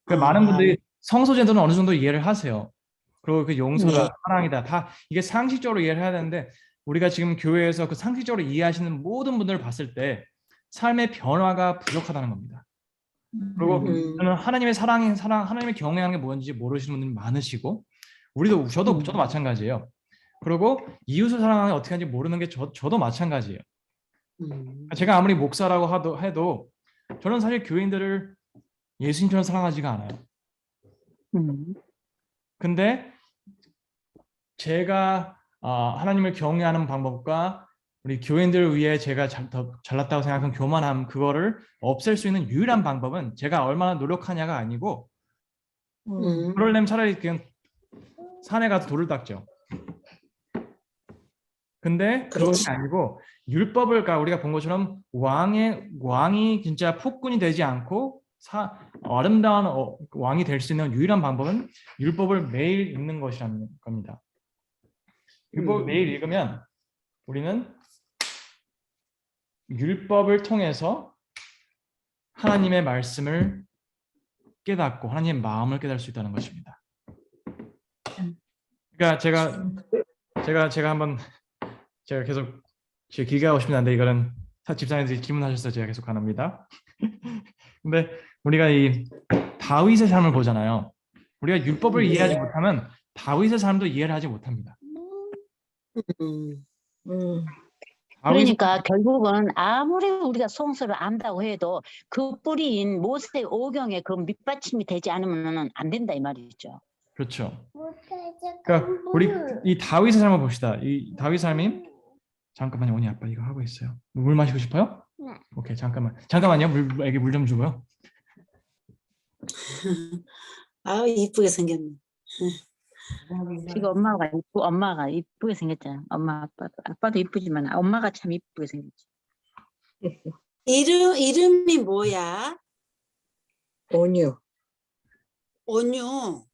많은 분들이 성소 제도는 어느 정도 이해를 하세요. 그리고 그 용서다, 네. 사랑이다, 다 이게 상식적으로 이해를 해야 되는데, 우리가 지금 교회에서 그 상식적으로 이해하시는 모든 분들을 봤을 때 삶의 변화가 부족하다는 겁니다. 그리고 저는 하나님의 하나님의 경외하는 게 뭔지 모르시는 분들이 많으시고, 저도 마찬가지예요. 그리고 이웃을 사랑하는 게 어떻게 하는지 모르는 게 저도 마찬가지예요. 제가 아무리 목사라고 해도 저는 사실 교인들을 예수님처럼 사랑하지가 않아요. 근데 제가 하나님을 경외하는 방법과 우리 교인들을 위해 제가 더 잘났다고 생각하는 교만함, 그거를 없앨 수 있는 유일한 방법은 제가 얼마나 노력하냐가 아니고, 그러려면 차라리 그냥 산에 가서 돌을 닦죠. 근데 그것이 아니고 율법을 우리가 본 것처럼 왕이 진짜 폭군이 되지 않고 아름다운 왕이 될 수 있는 유일한 방법은 율법을 매일 읽는 것이라는 겁니다. 율법을 매일 읽으면 우리는 율법을 통해서 하나님의 말씀을 깨닫고 하나님의 마음을 깨달을 수 있다는 것입니다. 그러니까 제가 계속 길게 하고 싶긴 한데, 이거는 집사님들이 질문하셔서 제가 계속 합니다. 근데 우리가 이 다윗의 삶을 보잖아요. 우리가 율법을 이해하지 못하면 다윗의 삶도 이해를 하지 못합니다. 그러니까 결국은 아무리 우리가 성서를 안다고 해도 그 뿌리인 모세 오경의 그 밑받침이 되지 않으면 안 된다 이 말이죠. 그렇죠. 그러니까 우리 이 다윗의 삶을 봅시다. 이 다윗 삶이, 잠깐만요, 언니 아빠 이거 하고 있어요. 물 마시고 싶어요? 네. 오케이, 잠깐만요. 애기 물 좀 주고요. 아, 이쁘게 생겼네. 이거 엄마가 이쁘게 생겼잖아. 엄마 아빠도 이쁘지만 엄마가 참 이쁘게 생겼지. 이름이 뭐야? 온유. 온유.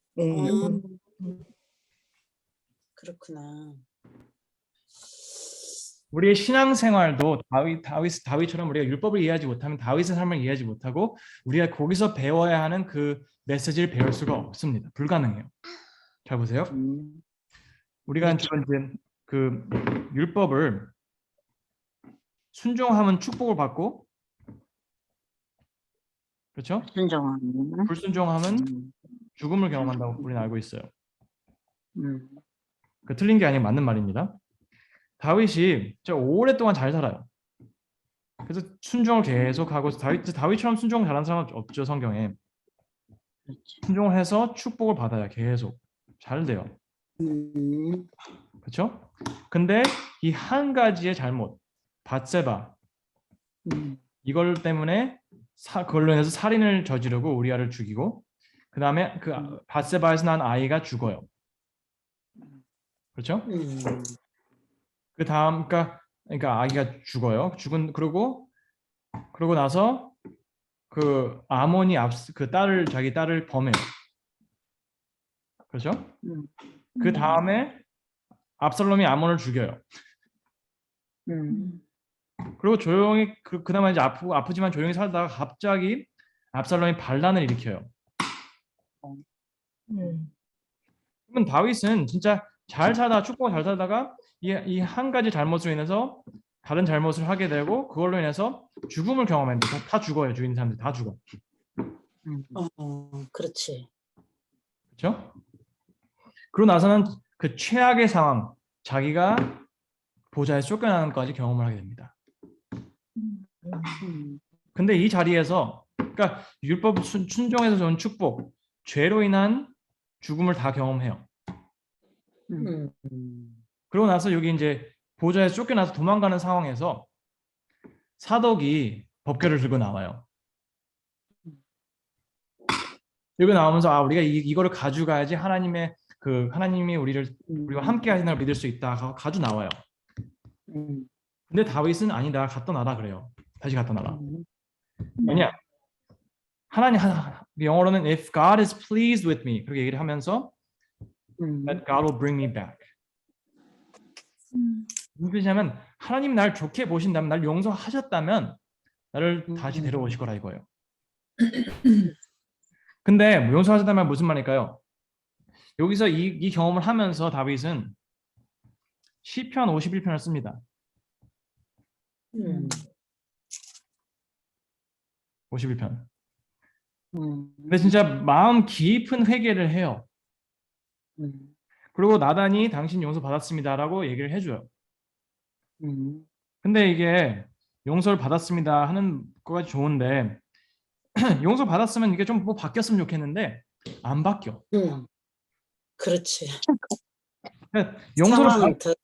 그렇구나. 우리의 신앙생활도 다윗처럼 우리가 율법을 이해하지 못하면 다윗의 삶을 이해하지 못하고 우리가 거기서 배워야 하는 그 메시지를 배울 수가 없습니다. 불가능해요. 잘 보세요. 우리가 지금 그 율법을 순종하면 축복을 받고, 그렇죠? 불순종하면 죽음을 경험한다고 우리는 알고 있어요. 그 틀린 게 아니고 맞는 말입니다. 다윗이 진짜 오랫동안 잘 살아요. 그래서 순종을 계속하고, 다윗처럼 순종 잘하는 사람은 없죠, 성경에. 순종을 해서 축복을 받아야 계속 잘 돼요. 그렇죠? 근데 이 한 가지의 잘못, 밧세바, 이걸 때문에 그걸로 인해서 살인을 저지르고 우리아를 죽이고, 그 다음에 그 밧세바에서 난 아이가 죽어요. 그렇죠? 그 다음, 그러니까 아기가 죽어요. 그러고 나서 그 아몬이 자기 딸을 범해요. 그렇죠? 그 다음에 압살롬이 아몬을 죽여요. 그리고 조용히 그나마 이제 아프지만 조용히 살다가 갑자기 압살롬이 반란을 일으켜요. 그러면 다윗은 진짜 잘 살다가 축복을 잘 살다가 이 한 가지 잘못으로 인해서 다른 잘못을 하게 되고 그걸로 인해서 죽음을 경험했는데 다 죽어요. 죽인 사람들 다 죽어. 그렇지. 그렇죠? 그러고 나서는 그 최악의 상황, 자기가 보좌에서 쫓겨나는 것까지 경험을 하게 됩니다. 근데 이 자리에서 그러니까 율법 순종에서 온 축복, 죄로 인한 죽음을 다 경험해요. 그러고 나서 여기 이제 보좌에서 쫓겨나서 도망가는 상황에서 사독이 법궤를 들고 나와요. 들고 나오면서 우리가 이거를 가져가야지 하나님이 우리와 함께 하시는 걸 믿을 수 있다. 가져 나와요. 근데 다윗은 아니다. 갖다 놔라 그래요. 다시 갖다 놔라. 왜냐? 영어로는 if God is pleased with me 그렇게 얘기를 하면서 that God will bring me back. 무슨 뜻이냐면 하나님 날 좋게 보신다면 날 용서하셨다면 나를 다시 데려오실 거라 이거예요. 근데 용서하셨다면 무슨 말일까요? 여기서 이 경험을 하면서 다윗은 시편 51편을 씁니다. 51편. 근데 진짜 마음 깊은 회개를 해요. 그리고 나단이 당신 용서 받았습니다라고 얘기를 해줘요. 근데 이게 용서를 받았습니다 하는 거가 좋은데 용서 받았으면 이게 좀 뭐 바뀌었으면 좋겠는데 안 바뀌어. 그렇지. 용서를 상황은 더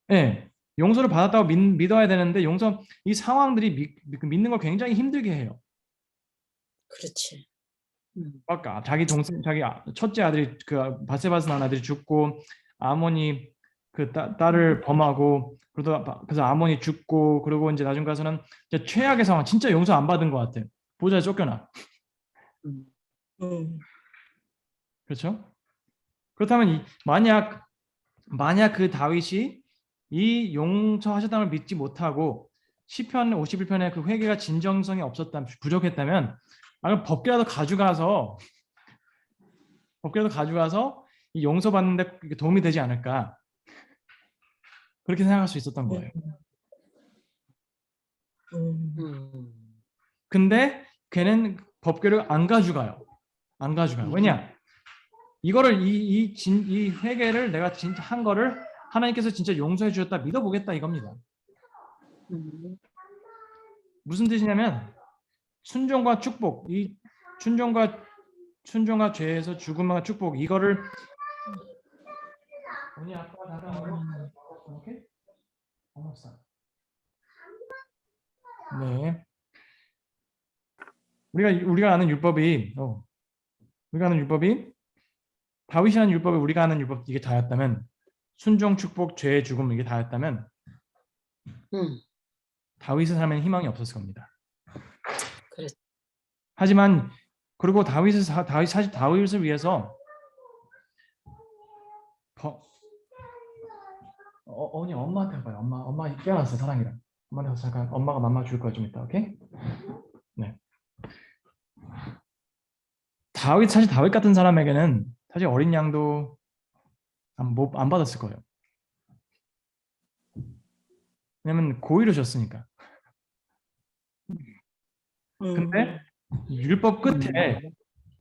네, 용서를 받았다고 믿어야 되는데 이 상황들이 믿는 걸 굉장히 힘들게 해요. 그렇지. 아까 자기 첫째 아들이 그 바세바스 낳은 아들이 죽고 아몬이 그 딸을 범하고 그래서 아몬이 죽고 그리고 이제 나중 가서는 이제 최악의 상황 진짜 용서 안 받은 것 같아. 보좌에 쫓겨나. 그렇죠? 그렇다면 만약 그 다윗이 이 용서하셨다는 걸 믿지 못하고 시편 51편의 그 회개가 진정성이 없었다면 부족했다면 그럼 법궤라도 가져가서 이 용서받는데 도움이 되지 않을까 그렇게 생각할 수 있었던 거예요. 근데 걔는 법궤를 안 가져가요. 왜냐? 이거를 이 회개를 내가 진짜 한 거를 하나님께서 진짜 용서해 주셨다 믿어보겠다 이겁니다. 무슨 뜻이냐면 순종과 축복, 이 순종과 죄에서 죽음과 축복 이거를 언니 아빠가 다가오고 오케이? 네. 우리가 아는 율법이 다윗이 하는 율법이 우리가 아는 율법 이게 다였다면 순종, 축복, 죄, 죽음 이게 다였다면 다윗의 삶에는 희망이 없었을 겁니다. 그래. 하지만 그리고 사실 다윗을 위해서 언니 엄마한테 해봐요. 엄마 깨어났어 사랑이랑. 엄마한테 잠깐 엄마가 맘마 줄 거야 좀 이따 오케이? 네. 사실 다윗 같은 사람에게는 사실 어린 양도 안 받았을 거예요. 왜냐면 고의로 줬으니까. 근데 율법 끝에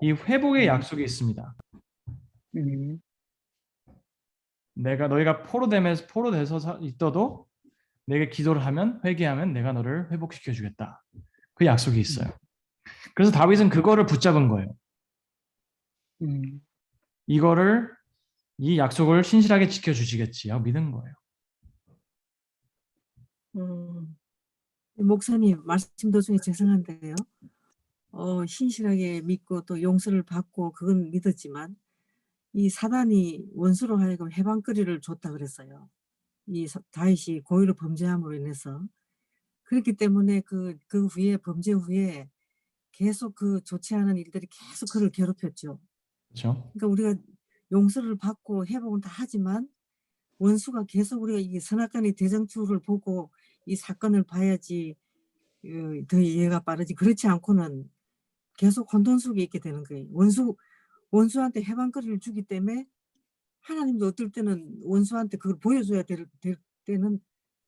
이 회복의 약속이 있습니다. 너희가 포로돼서 있어도 내게 기도를 하면 회개하면 내가 너를 회복시켜 주겠다. 그 약속이 있어요. 그래서 다윗은 그거를 붙잡은 거예요. 이 약속을 신실하게 지켜주시겠지 하고 믿은 거예요. 목사님 말씀 도중에 죄송한데요. 신실하게 믿고 또 용서를 받고 그건 믿었지만 이 사단이 원수로 하여금 해방거리를 줬다 그랬어요. 이 다윗이 고의로 범죄함으로 인해서 그렇기 때문에 그 후에 범죄 후에 계속 그 좋지 않은 일들이 계속 그를 괴롭혔죠. 그렇죠? 그러니까 우리가 용서를 받고 회복은 다 하지만 원수가 계속 우리가 이 선악간의 대장주를 보고 이 사건을 봐야지 더 이해가 빠르지 그렇지 않고는 계속 혼돈 속에 있게 되는 거예요. 원수한테 해방거리를 주기 때문에 하나님도 어떨 때는 원수한테 그걸 보여줘야 될 때는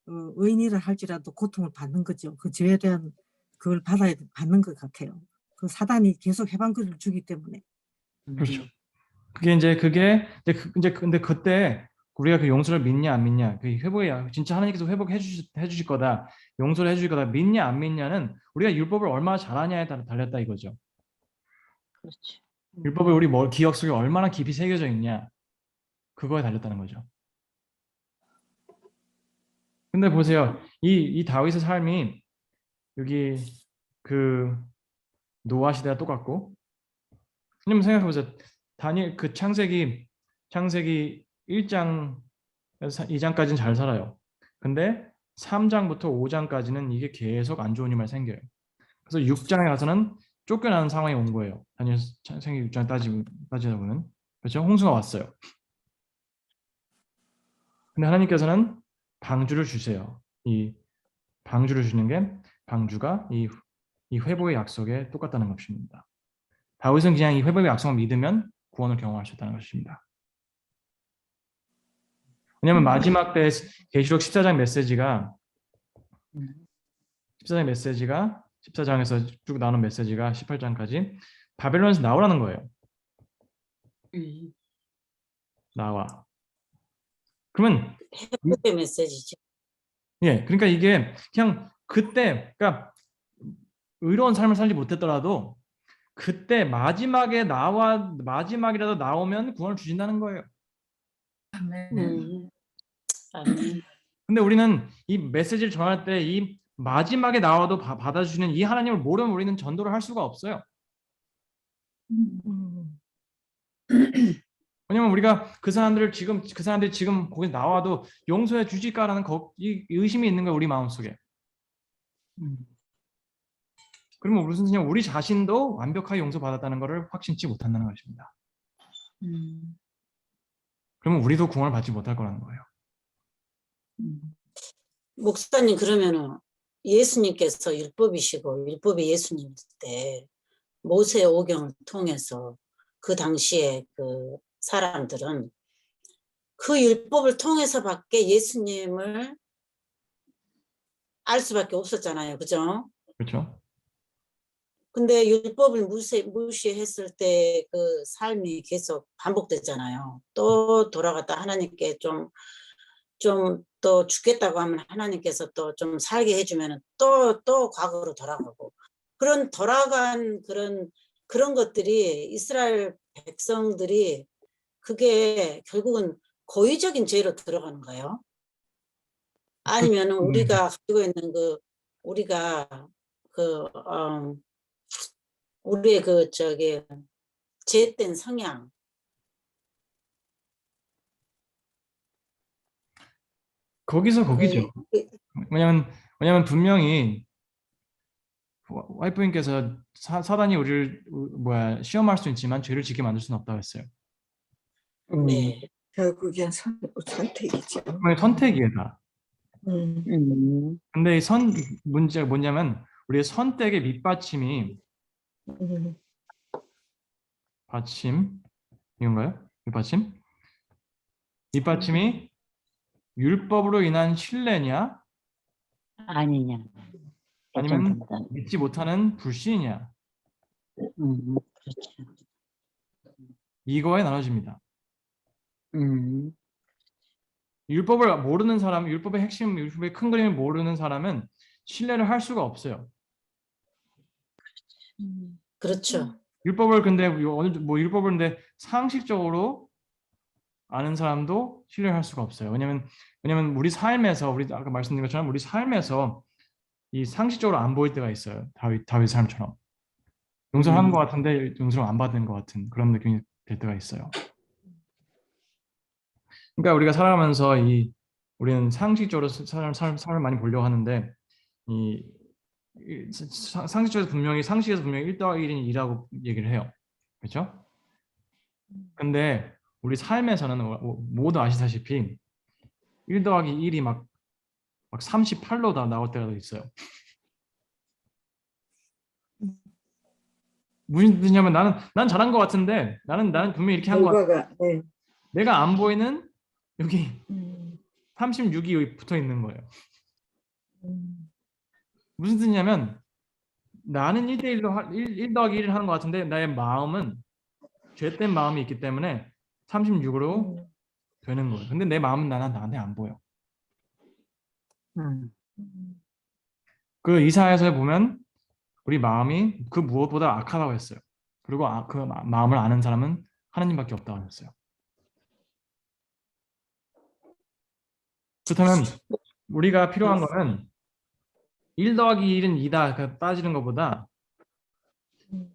의인이라 할지라도 고통을 받는 거죠. 그 죄에 대한 그걸 받는 것 같아요. 그 사단이 계속 해방글을 주기 때문에. 그렇죠. 그게 이제 근데 그때 우리가 그 용서를 믿냐 안 믿냐, 그 회복이야. 진짜 하나님께서 해주실 거다, 용서를 해주실 거다, 믿냐 안 믿냐는 우리가 율법을 얼마나 잘하냐에 따라 달렸다 이거죠. 그렇지. 율법이 우리 기억 속에 얼마나 깊이 새겨져 있냐, 그거에 달렸다는 거죠. 근데 보세요, 이 다윗의 삶이 여기 그 노아 시대와 똑같고, 왜냐면 생각해 보세요. 다니엘 그 창세기 1장 2장까지는 잘 살아요. 근데 3장부터 5장까지는 이게 계속 안 좋은 일만 생겨요. 그래서 6장에 가서는 쫓겨나는 상황이 온 거예요. 다니엘 창세기 6장 따지자고는. 그렇죠? 홍수가 왔어요. 근데 하나님께서는 방주를 주세요. 이 방주를 주는 게, 방주가 이 회복의 약속에 똑같다는 것입니다. 다윗은 그냥 이 회복의 약속을 믿으면 구원을 경험할 수 있다는 것입니다. 왜냐하면 마지막 때 계시록 14장 메시지가 14장에서 쭉 나오는 메시지가 18장까지 바벨론에서 나오라는 거예요. 나와. 그러면 회복의 메시지죠. 예, 그러니까 이게 그냥 그때, 그러니까 의로운 삶을 살지 못했더라도 그때 마지막이라도 나오면 구원을 주신다는 거예요. 아멘. 아멘. 근데 우리는 이 메시지를 전할 때 이 마지막에 나와도 받아주시는 이 하나님을 모르면 우리는 전도를 할 수가 없어요. 왜냐면 우리가 그 사람들이 지금 거기 나와도 용서해 주실까라는 이 의심이 있는 거예요, 우리 마음속에. 그러면 무슨 소리냐? 우리 자신도 완벽하게 용서받았다는 것을 확신치 못한다는 것입니다. 그러면 우리도 구원을 받지 못할 거라는 거예요. 목사님, 그러면은 예수님께서 율법이시고 율법이 예수님일 때 모세 오경을 통해서 그 당시에 그 사람들은 그 율법을 통해서밖에 예수님을 알 수밖에 없었잖아요. 그죠? 그렇죠? 근데 율법을 무시했을 때 그 삶이 계속 반복됐잖아요. 또 돌아갔다 하나님께 좀 또 죽겠다고 하면 하나님께서 또 좀 살게 해주면 또 과거로 돌아가고, 그런 돌아간 그런 것들이 이스라엘 백성들이 그게 결국은 고의적인 죄로 들어가는 거예요. 아니면은 우리가 가지고 있는 우리의 죄된 성향. 거기서 거기죠. 왜냐면 분명히 와이프님께서 사단이 우리를 시험할 수 있지만 죄를 짓게 만들 수는 없다고 했어요. 네. 결국엔 선택이죠. 분명히 선택이에요, 다. 근데 문제가 뭐냐면 우리의 선택의 밑받침이 이건가요? 밑받침이 율법으로 인한 신뢰냐, 아니냐. 아니면 결정된다. 믿지 못하는 불신이냐, 그렇죠. 이거에 나눠집니다. 음. 율법을 모르는 사람, 율법의 핵심, 율법의 큰 그림을 모르는 사람은 신뢰를 할 수가 없어요. 그렇죠. 율법을 근데 상식적으로 아는 사람도 신뢰를 할 수가 없어요. 왜냐면 우리 삶에서, 우리 아까 말씀드린 것처럼 우리 삶에서 이 상식적으로 안 보일 때가 있어요. 다윗 삶처럼 용서를 한 것 같은데 용서를 안 받은 것 같은 그런 느낌이 될 때가 있어요. 그러니까 우리가 살아가면서 우리는 상식적으로 삶을 많이 보려고 하는데 상식에서 분명히 1 더하기 1은 2라고 얘기를 해요. 그렇죠? 근데 우리 삶에서는 모두 아시다시피 1 더하기 1이 막 38로 다 나올 때가 있어요. 무슨 뜻이냐면 난 잘한 것 같은데 나는 분명히 이렇게 한 것 같아. 결과가 내가 안 보이는 여기 36이 붙어 있는 거예요. 무슨 뜻이냐면 나는 1대1로 1 더하기 1을 하는 것 같은데 나의 마음은 죄된 마음이 있기 때문에 36으로 되는 거예요. 근데 내 마음은 나한테 안 보여. 그 이사야서에 보면 우리 마음이 그 무엇보다 악하다고 했어요. 그리고 그 마음을 아는 사람은 하나님밖에 없다고 했어요. 그렇다면 우리가 필요한 거는 1 더하기 1은 2다 따지는 것보다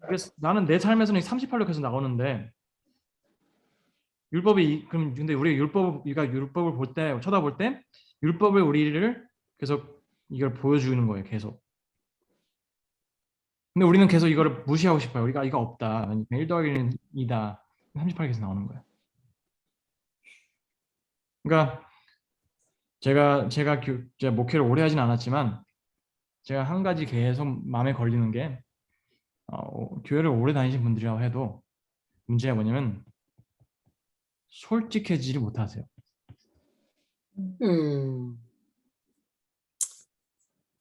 그래서 나는 내 삶에서는 38로 계속 나오는데 율법이 그럼 근데 우리가 율법을 볼 때 쳐다볼 때 율법을 우리를 계속 이걸 보여주는 거예요. 계속. 근데 우리는 계속 이거를 무시하고 싶어요. 우리가 이거 없다. 1 더하기 1은 2다. 38이 계속 나오는 거예요. 그러니까 제가 목회를 오래 하진 않았지만 제가 한 가지 계속 마음에 걸리는 게 교회를 오래 다니신 분들이라고 해도 문제가 뭐냐면 솔직해지지 못하세요.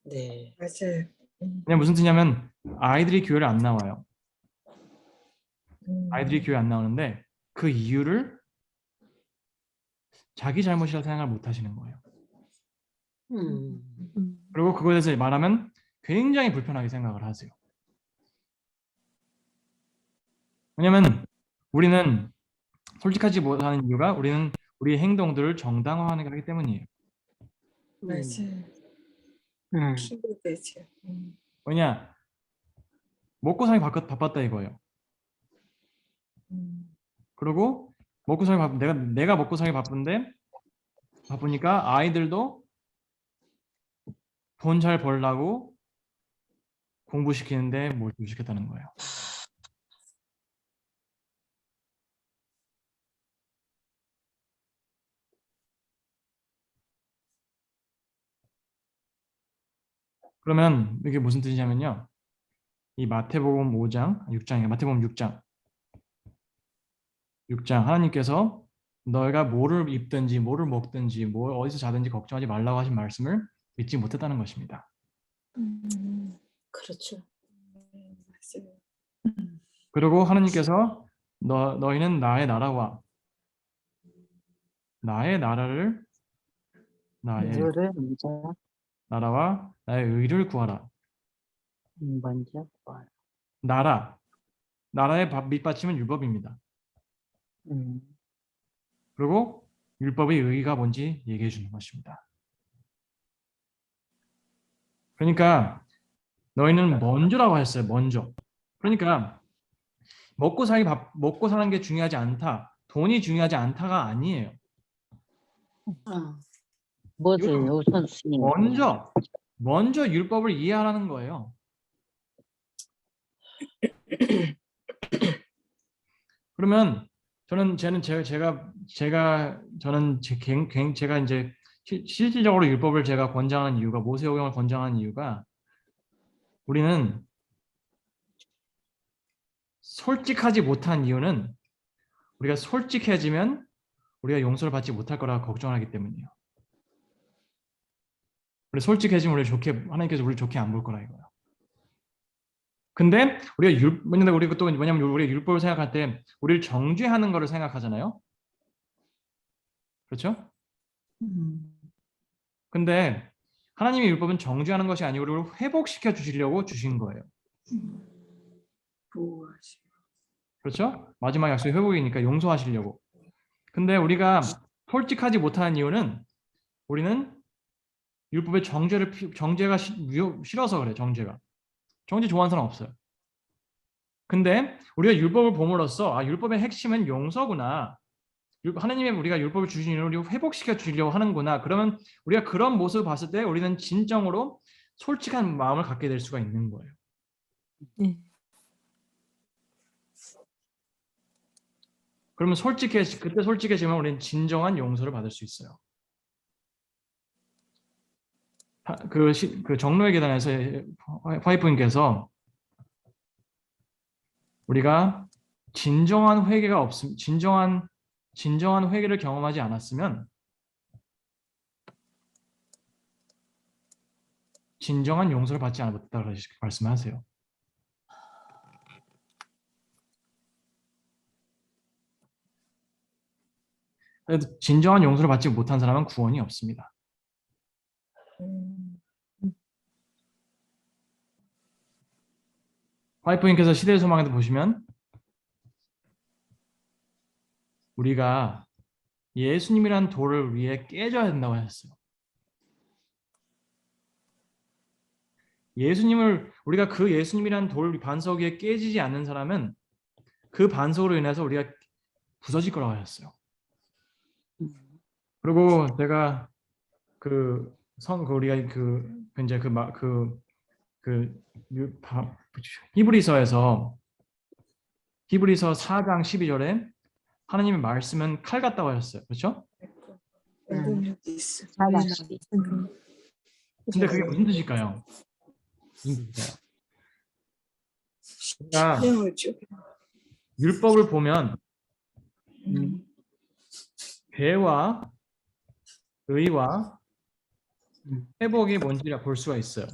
네. 맞아요. 그냥 무슨 뜻이냐면 아이들이 교회를 안 나와요. 아이들이 교회 안 나오는데 그 이유를 자기 잘못이라고 생각을 못 하시는 거예요. 그리고 그거에 대해서 말하면 굉장히 불편하게 생각을 하세요. 왜냐면 우리는 솔직하지 못하는 이유가 우리는 우리의 행동들을 정당화하는 하기 때문이에요. 맞아요. 피곤되죠. 왜냐? 먹고 살기 바빴다 이거예요. 그리고 먹고 살기 내가 먹고 살기 바쁘니까 아이들도 돈 잘 벌라고 공부시키는데 몰두시켰다는 거예요. 그러면 이게 무슨 뜻이냐면요. 이 마태복음 5장, 6장이에요. 마태복음 6장 하나님께서 너희가 뭐를 입든지 뭐를 먹든지 뭘 어디서 자든지 걱정하지 말라고 하신 말씀을 믿지 못했다는 것입니다. 그렇죠. 맞아요. 그리고 하나님께서 너희는 나의 나라와 나의 나라를 나의 이거를 먼저 나라와 나의 의를 구하라. 먼저 구하라. 나라의 밑받침은 율법입니다. 음. 그리고 율법의 의의가 뭔지 얘기해 주는 것입니다. 그러니까 너희는 먼저라고 했어요. 먼저. 그러니까 먹고 사는 게 중요하지 않다. 돈이 중요하지 않다가 아니에요. 뭐를 이거는 우선순위 먼저 율법을 이해하라는 거예요. 그러면 제가 이제 실질적으로 율법을 제가 권장하는 이유가 모세오경을 권장하는 이유가 우리는 솔직하지 못한 이유는 우리가 솔직해지면 우리가 용서를 받지 못할 거라 걱정하기 때문이에요. 우리 솔직해지면 하나님께서 우리를 좋게 안 볼 거라 이거예요. 근데 우리가 우리가 율법을 생각할 때 우리를 정죄하는 거를 생각하잖아요. 그렇죠? 근데 하나님의 율법은 정죄하는 것이 아니고 우리를 회복시켜 주시려고 주신 거예요. 보호하시고. 그렇죠? 마지막 약속이 회복이니까 용서하시려고. 근데 우리가 솔직하지 못하는 이유는 우리는 율법의 정죄가 싫어서 그래. 정죄 좋아하는 사람 없어요. 근데 우리가 율법을 봄으로써 율법의 핵심은 용서구나. 우리가 율법을 주신 이유로 회복시켜 주려고 하는구나. 그러면 우리가 그런 모습을 봤을 때 우리는 진정으로 솔직한 마음을 갖게 될 수가 있는 거예요. 네. 그러면 그때 솔직해지면 우리는 진정한 용서를 받을 수 있어요. 그 정로의 계단에서 화이프님께서 우리가 진정한 회개를 경험하지 않았으면 진정한 용서를 받지 않았다고 말씀하세요. 그래도 진정한 용서를 받지 못한 사람은 구원이 없습니다. 와이프님께서 시대의 소망에도 보시면 우리가 예수님이란 돌을 위해 깨져야 된다고 하셨어요. 우리가 그 예수님이란 돌 반석 위에 깨지지 않는 사람은 그 반석으로 인해서 우리가 부서질 거라고 하셨어요. 그리고 제가 우리가 이제 히브리서 4장 12절에 하나님의 말씀은 칼 같다고 하셨어요. 그렇죠? 근데 그게 무슨 뜻일까요? 그러니까 율법을 보면 죄와 의와 회복이 뭔지 볼 수가 있어요.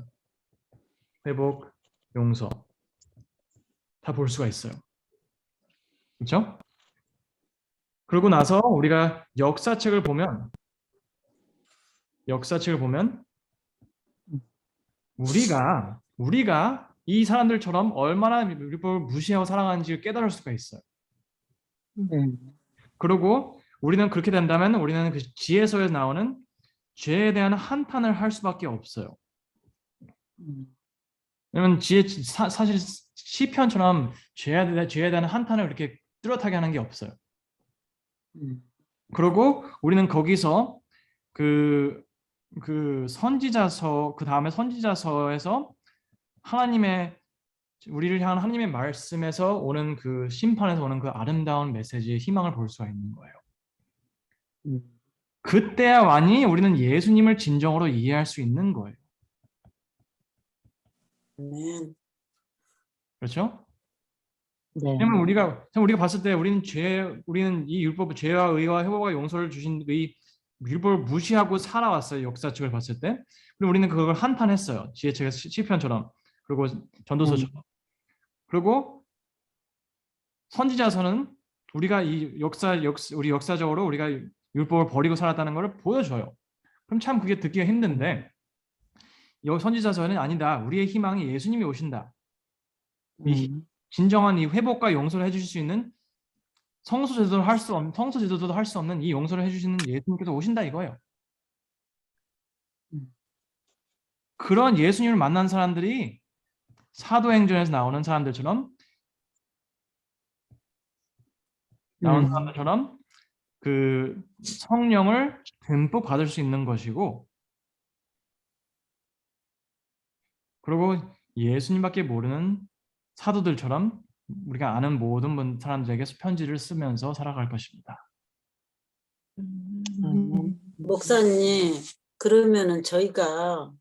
회복, 용서 다 볼 수가 있어요. 그렇죠? 그러고 나서 우리가 역사책을 보면 우리가 이 사람들처럼 얼마나 율법을 무시하고 살아가는지를 깨달을 수가 있어요. 그리고 우리는 그렇게 된다면 우리는 그 지혜서에 나오는 죄에 대한 한탄을 할 수밖에 없어요. 왜냐면 사실 시편처럼 죄에 대한 한탄을 그렇게 뚜렷하게 하는 게 없어요. 그리고 우리는 거기서 그 선지자서 그 다음에 선지자서에서 우리를 향한 하나님의 말씀에서 오는 그 심판에서 오는 그 아름다운 메시지의 희망을 볼 수가 있는 거예요. 그때야만이 우리는 예수님을 진정으로 이해할 수 있는 거예요. 아멘. 그렇죠? 네. 왜냐면 우리가 봤을 때 우리는 이 율법 죄와 의와 회복과 용서를 주신 이 율법을 무시하고 살아왔어요. 역사책을 봤을 때. 그리고 우리는 그걸 한탄했어요. 지혜책의 시편처럼. 그리고 전도서처럼. 그리고 선지자서는 우리가 우리 역사적으로 우리가 율법을 버리고 살았다는 것을 보여줘요. 그럼 참 그게 듣기가 힘든데 이 선지자서는 아니다. 우리의 희망이 예수님이 오신다. 진정한 이 회복과 용서를 해주실 수 있는 성소 제도도 할 수 없는 이 용서를 해주시는 예수님께서 오신다 이거예요. 그런 예수님을 만난 사람들이 사도행전에서 나오는 사람들처럼 그 성령을 듬뿍 받을 수 있는 것이고, 그리고 예수님밖에 모르는 사도들처럼 우리가 아는 모든 사람들에게 편지를 쓰면서 살아갈 것입니다. 목사님, 그러면은 저희가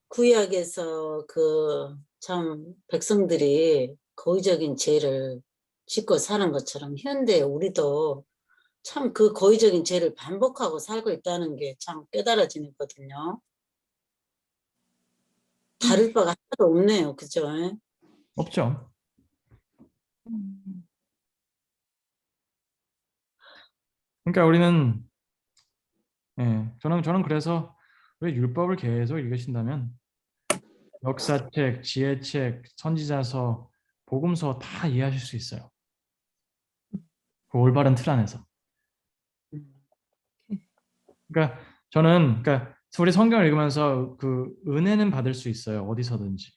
구약에서 그 참 백성들이 거의적인 죄를 짓고 사는 것처럼 현대 우리도 참 그 거의적인 죄를 반복하고 살고 있다는 게 참 깨달아지거든요. 다를 바가 하나도 없네요. 그죠? 없죠. 그러니까 우리는 저는 그래서 왜 율법을 계속 읽으신다면 역사책, 지혜책, 선지자서, 복음서 다 이해하실 수 있어요. 그 올바른 틀 안에서. 그러니까 저는 우리 성경을 읽으면서 그 은혜는 받을 수 있어요. 어디서든지.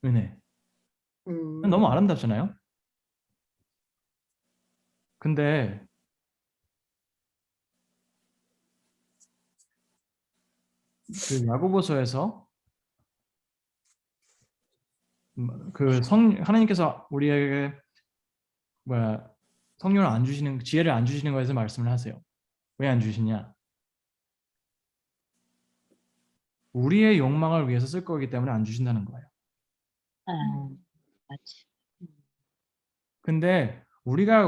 은혜. 너무 아름답잖아요. 근데 그 야고보서에서 하나님께서 우리에게 성령을 안 주시는, 지혜를 안 주시는 것에서 말씀을 하세요. 왜 안 주시냐? 우리의 욕망을 위해서 쓸 거기 때문에 안 주신다는 거예요. 맞지. 근데 우리가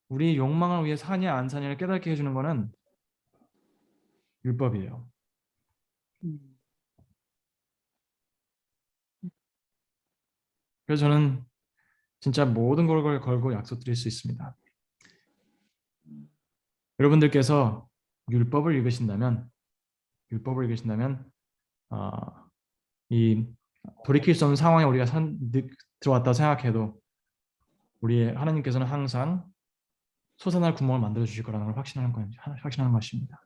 우리 욕망을 위해 사냐 안 사냐를 깨닫게 해주는 거는 율법이에요. 음. 그래서 저는 진짜 모든 걸 걸고 약속드릴 수 있습니다. 여러분들께서 율법을 읽으신다면 어, 이 돌이킬 수 없는 상황에 우리가 들어왔다 생각해도 우리 하나님께서는 항상 솟아날 구멍을 만들어 주실 거라는 걸 확신하는 것입니다.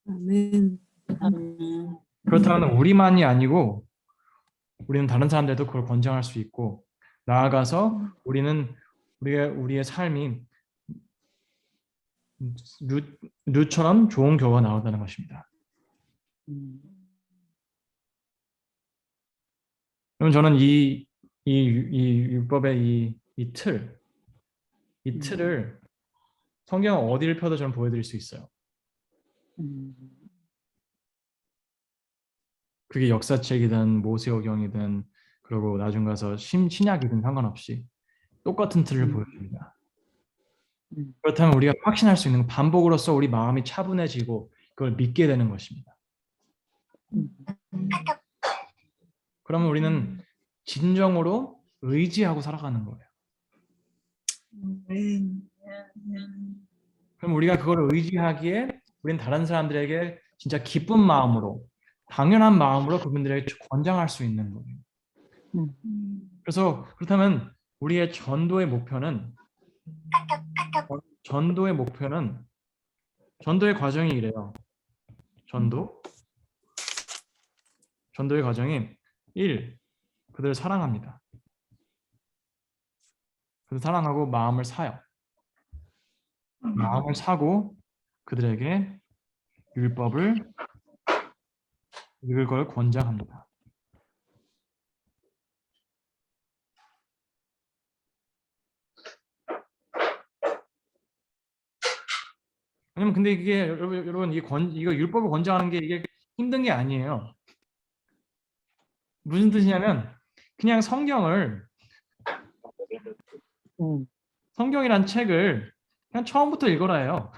아멘. 아멘. 그렇다면 우리만이 아니고 우리는 다른 사람들도 그걸 권장할 수 있고 나아가서 우리는 우리의 삶이 룻처럼 좋은 결과가 나온다는 것입니다. 음. 그럼 저는 이 율법의 이 틀을 성경 어디를 펴도 저는 보여드릴 수 있어요. 음. 그게 역사책이든 모세오경이든 그리고 나중 가서 신약이든 상관없이 똑같은 틀을 보여줍니다. 그렇다면 우리가 확신할 수 있는 반복으로써 우리 마음이 차분해지고 그걸 믿게 되는 것입니다. 그러면 우리는 진정으로 의지하고 살아가는 거예요. 그럼 우리가 그걸 의지하기에 우리는 다른 사람들에게 진짜 기쁜 마음으로 당연한 마음으로 그분들에게 권장할 수 있는 거예요. 그래서 그렇다면 우리의 전도의 목표는 전도의 과정이 이래요. 전도의 과정이 1. 그들을 사랑합니다. 그들을 사랑하고 마음을 사요. 마음을 사고 그들에게 율법을 읽을 걸 권장합니다. 왜냐면 근데 이게 여러분 이거 율법을 권장하는 게 이게 힘든 게 아니에요. 무슨 뜻이냐면 그냥 성경이란 책을 그냥 처음부터 읽어라 해요.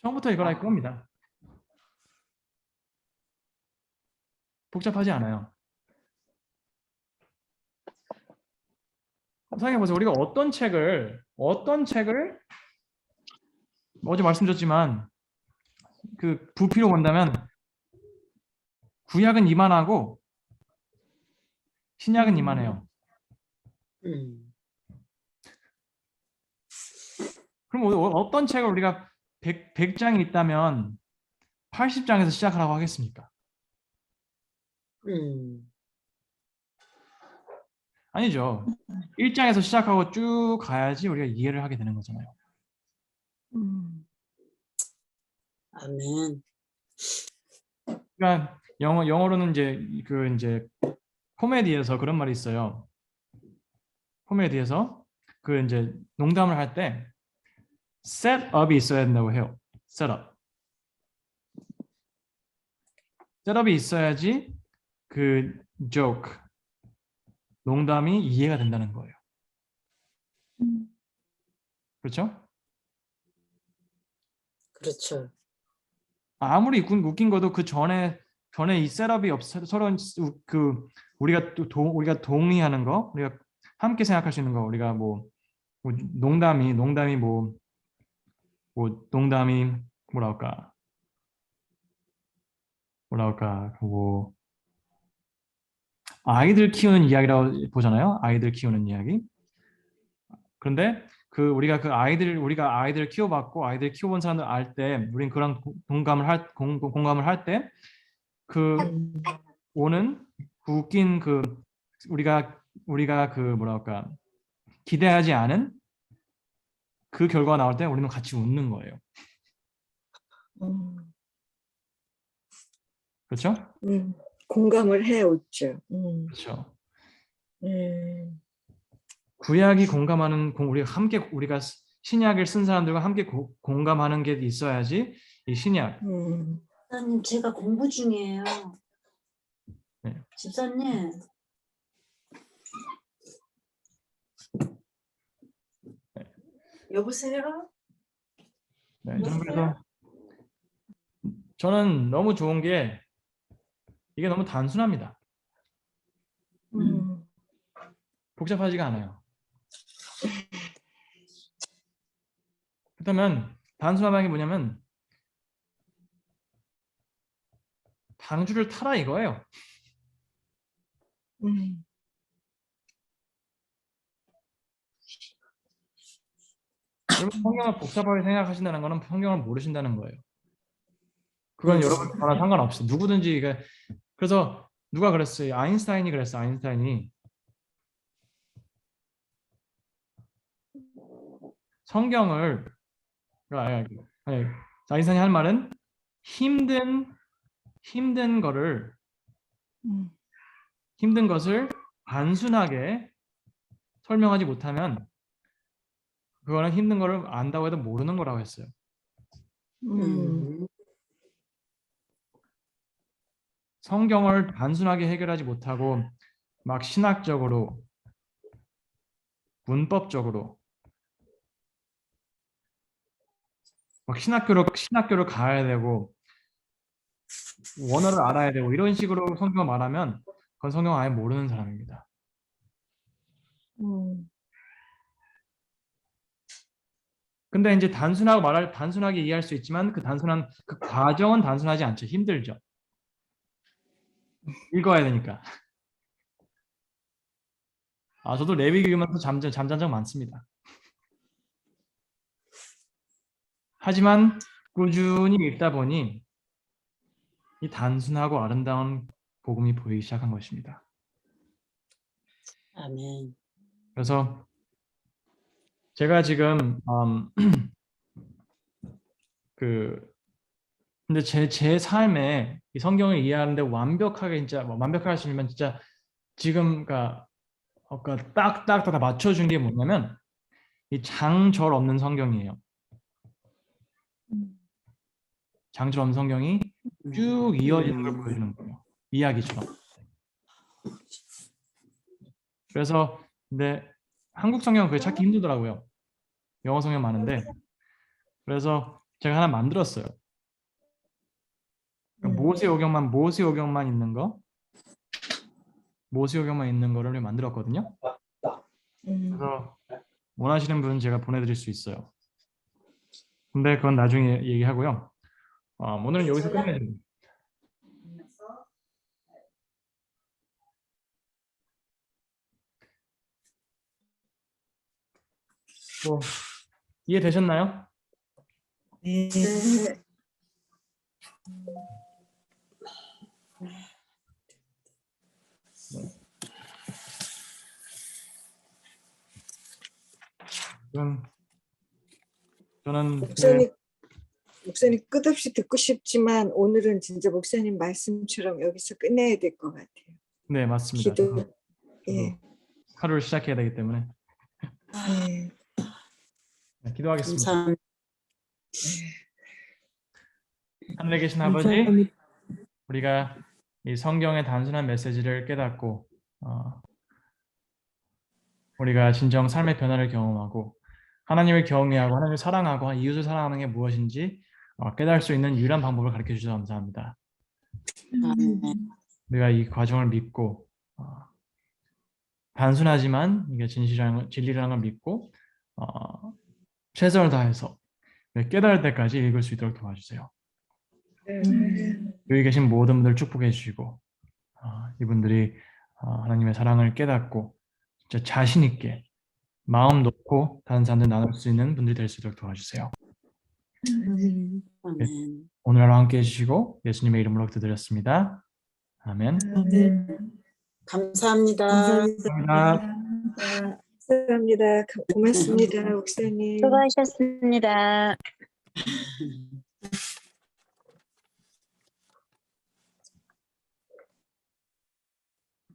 처음부터 읽어라 할 겁니다. 복잡하지 않아요. 생각해보세요. 우리가 어떤 책을 어제 말씀드렸지만 그 부피로 본다면 구약은 이만하고 신약은 이만해요. 그럼 어떤 책을 우리가 100장이 있다면 80장에서 시작하라고 하겠습니까? 아니죠. 1장에서 시작하고 쭉 가야지 우리가 이해를 하게 되는 거잖아요. 아멘. 그러니까 영어로는 이제 코미디에서 그런 말이 있어요. 코미디에서 그 이제 농담을 할 때 셋업이 있어야 된다고 해요. 셋업이 있어야지 그 joke 농담이 이해가 된다는 거예요. 그렇죠? 그렇죠. 아무리 웃긴 것도 그 전에 이 셋업이 서로 그 우리가 동의하는 거, 우리가 함께 생각할 수 있는 거, 우리가 뭐 농담이 뭐랄까 뭐 아이들 키우는 이야기라고 보잖아요. 아이들 키우는 이야기. 그런데 우리가 아이들 키워봤고 아이들 키워본 사람들 알 때 우린 그런 공감을 할 때 그 오는 웃긴 우리가 그 뭐랄까 기대하지 않은 그 결과가 나올 때 우리는 같이 웃는 거예요. 그렇죠? 공감을 해 웃죠. 그렇죠. 구약이 공감하는 우리가 신약을 쓴 사람들과 함께 공감하는 게 있어야지 이 신약. 집사님, 제가 공부 중이에요. 네. 집사님. 여보세요? 네, 저는 그래서 저는 너무 좋은 게 이게 너무 단순합니다. 복잡하지가 않아요. 그렇다면 단순하다는 게 뭐냐면 방주를 타라 이거예요. 여러분 성경을 복잡하게 생각하신다는 거는 성경을 모르신다는 거예요. 그건 여러분 저나 상관없어. 누구든지 이게 그래서 누가 그랬어요? 아인슈타인이 그랬어. 아인슈타인이 성경을 아니, 아인슈타인이 할 말은 힘든 것을 단순하게 설명하지 못하면 그거는 힘든 거를 안다고 해도 모르는 거라고 했어요. 성경을 단순하게 해결하지 못하고 막 신학적으로 문법적으로 막 신학교를 가야 되고 원어를 알아야 되고 이런 식으로 성경을 말하면 그건 성경 아예 모르는 사람입니다. 근데 이제 단순하게 이해할 수 있지만 그 과정은 단순하지 않죠. 힘들죠. 읽어야 되니까. 저도 레위기 읽으면서 잠잔 적 많습니다. 하지만 꾸준히 읽다 보니 이 단순하고 아름다운 복음이 보이기 시작한 것입니다. 아멘. 그래서 제가 지금 근데 제 삶에 이 성경을 이해하는데 완벽하게 진짜 완벽하게 하시면 진짜 지금 딱딱 다 맞춰준 게 뭐냐면 이 장절 없는 성경이에요. 장절 없는 성경이 쭉 이어지는 걸 보여주는 거예요. 이야기처럼. 그래서 근데 한국 성경은 그게 찾기 힘들더라고요. 영어 성경 많은데 그래서 제가 하나 만들었어요. 모세오경만 있는 거, 모세오경만 있는 거를 만들었거든요. 그래서 원하시는 분 제가 보내드릴 수 있어요. 근데 그건 나중에 얘기하고요. 오늘은 여기서 끝내요. 이해되셨나요? 네. 저는 목사님 끝없이 듣고 싶지만 오늘은 진짜 목사님 말씀처럼 여기서 끝내야 될 것 같아요. 네, 맞습니다. 기도. 예. 하루를 시작해야 되기 때문에 예. 기도하겠습니다. 감사합니다. 하늘에 계신 아버지, 감사합니다. 우리가 이 성경의 단순한 메시지를 깨닫고 우리가 진정 삶의 변화를 경험하고 하나님을 경외하고 하나님을 사랑하고 이웃을 사랑하는 게 무엇인지 깨달을 수 있는 유일한 방법을 가르쳐 주셔서 감사합니다. 아멘. 우리가 이 과정을 믿고 단순하지만 이게 진리라는 걸 믿고 최선을 다해서 깨달을 때까지 읽을 수 있도록 도와주세요. 여기 계신 모든 분들 축복해 주시고 이분들이 하나님의 사랑을 깨닫고 진짜 자신 있게 마음 놓고 다른 사람들 나눌 수 있는 분들이 될 수 있도록 도와주세요. 아멘. 오늘 하루 함께 해주시고 예수님의 이름으로 기도드렸습니다. 아멘. 감사합니다. 감사합니다. 감사합니다. 고맙습니다, 목사님. 수고하셨습니다.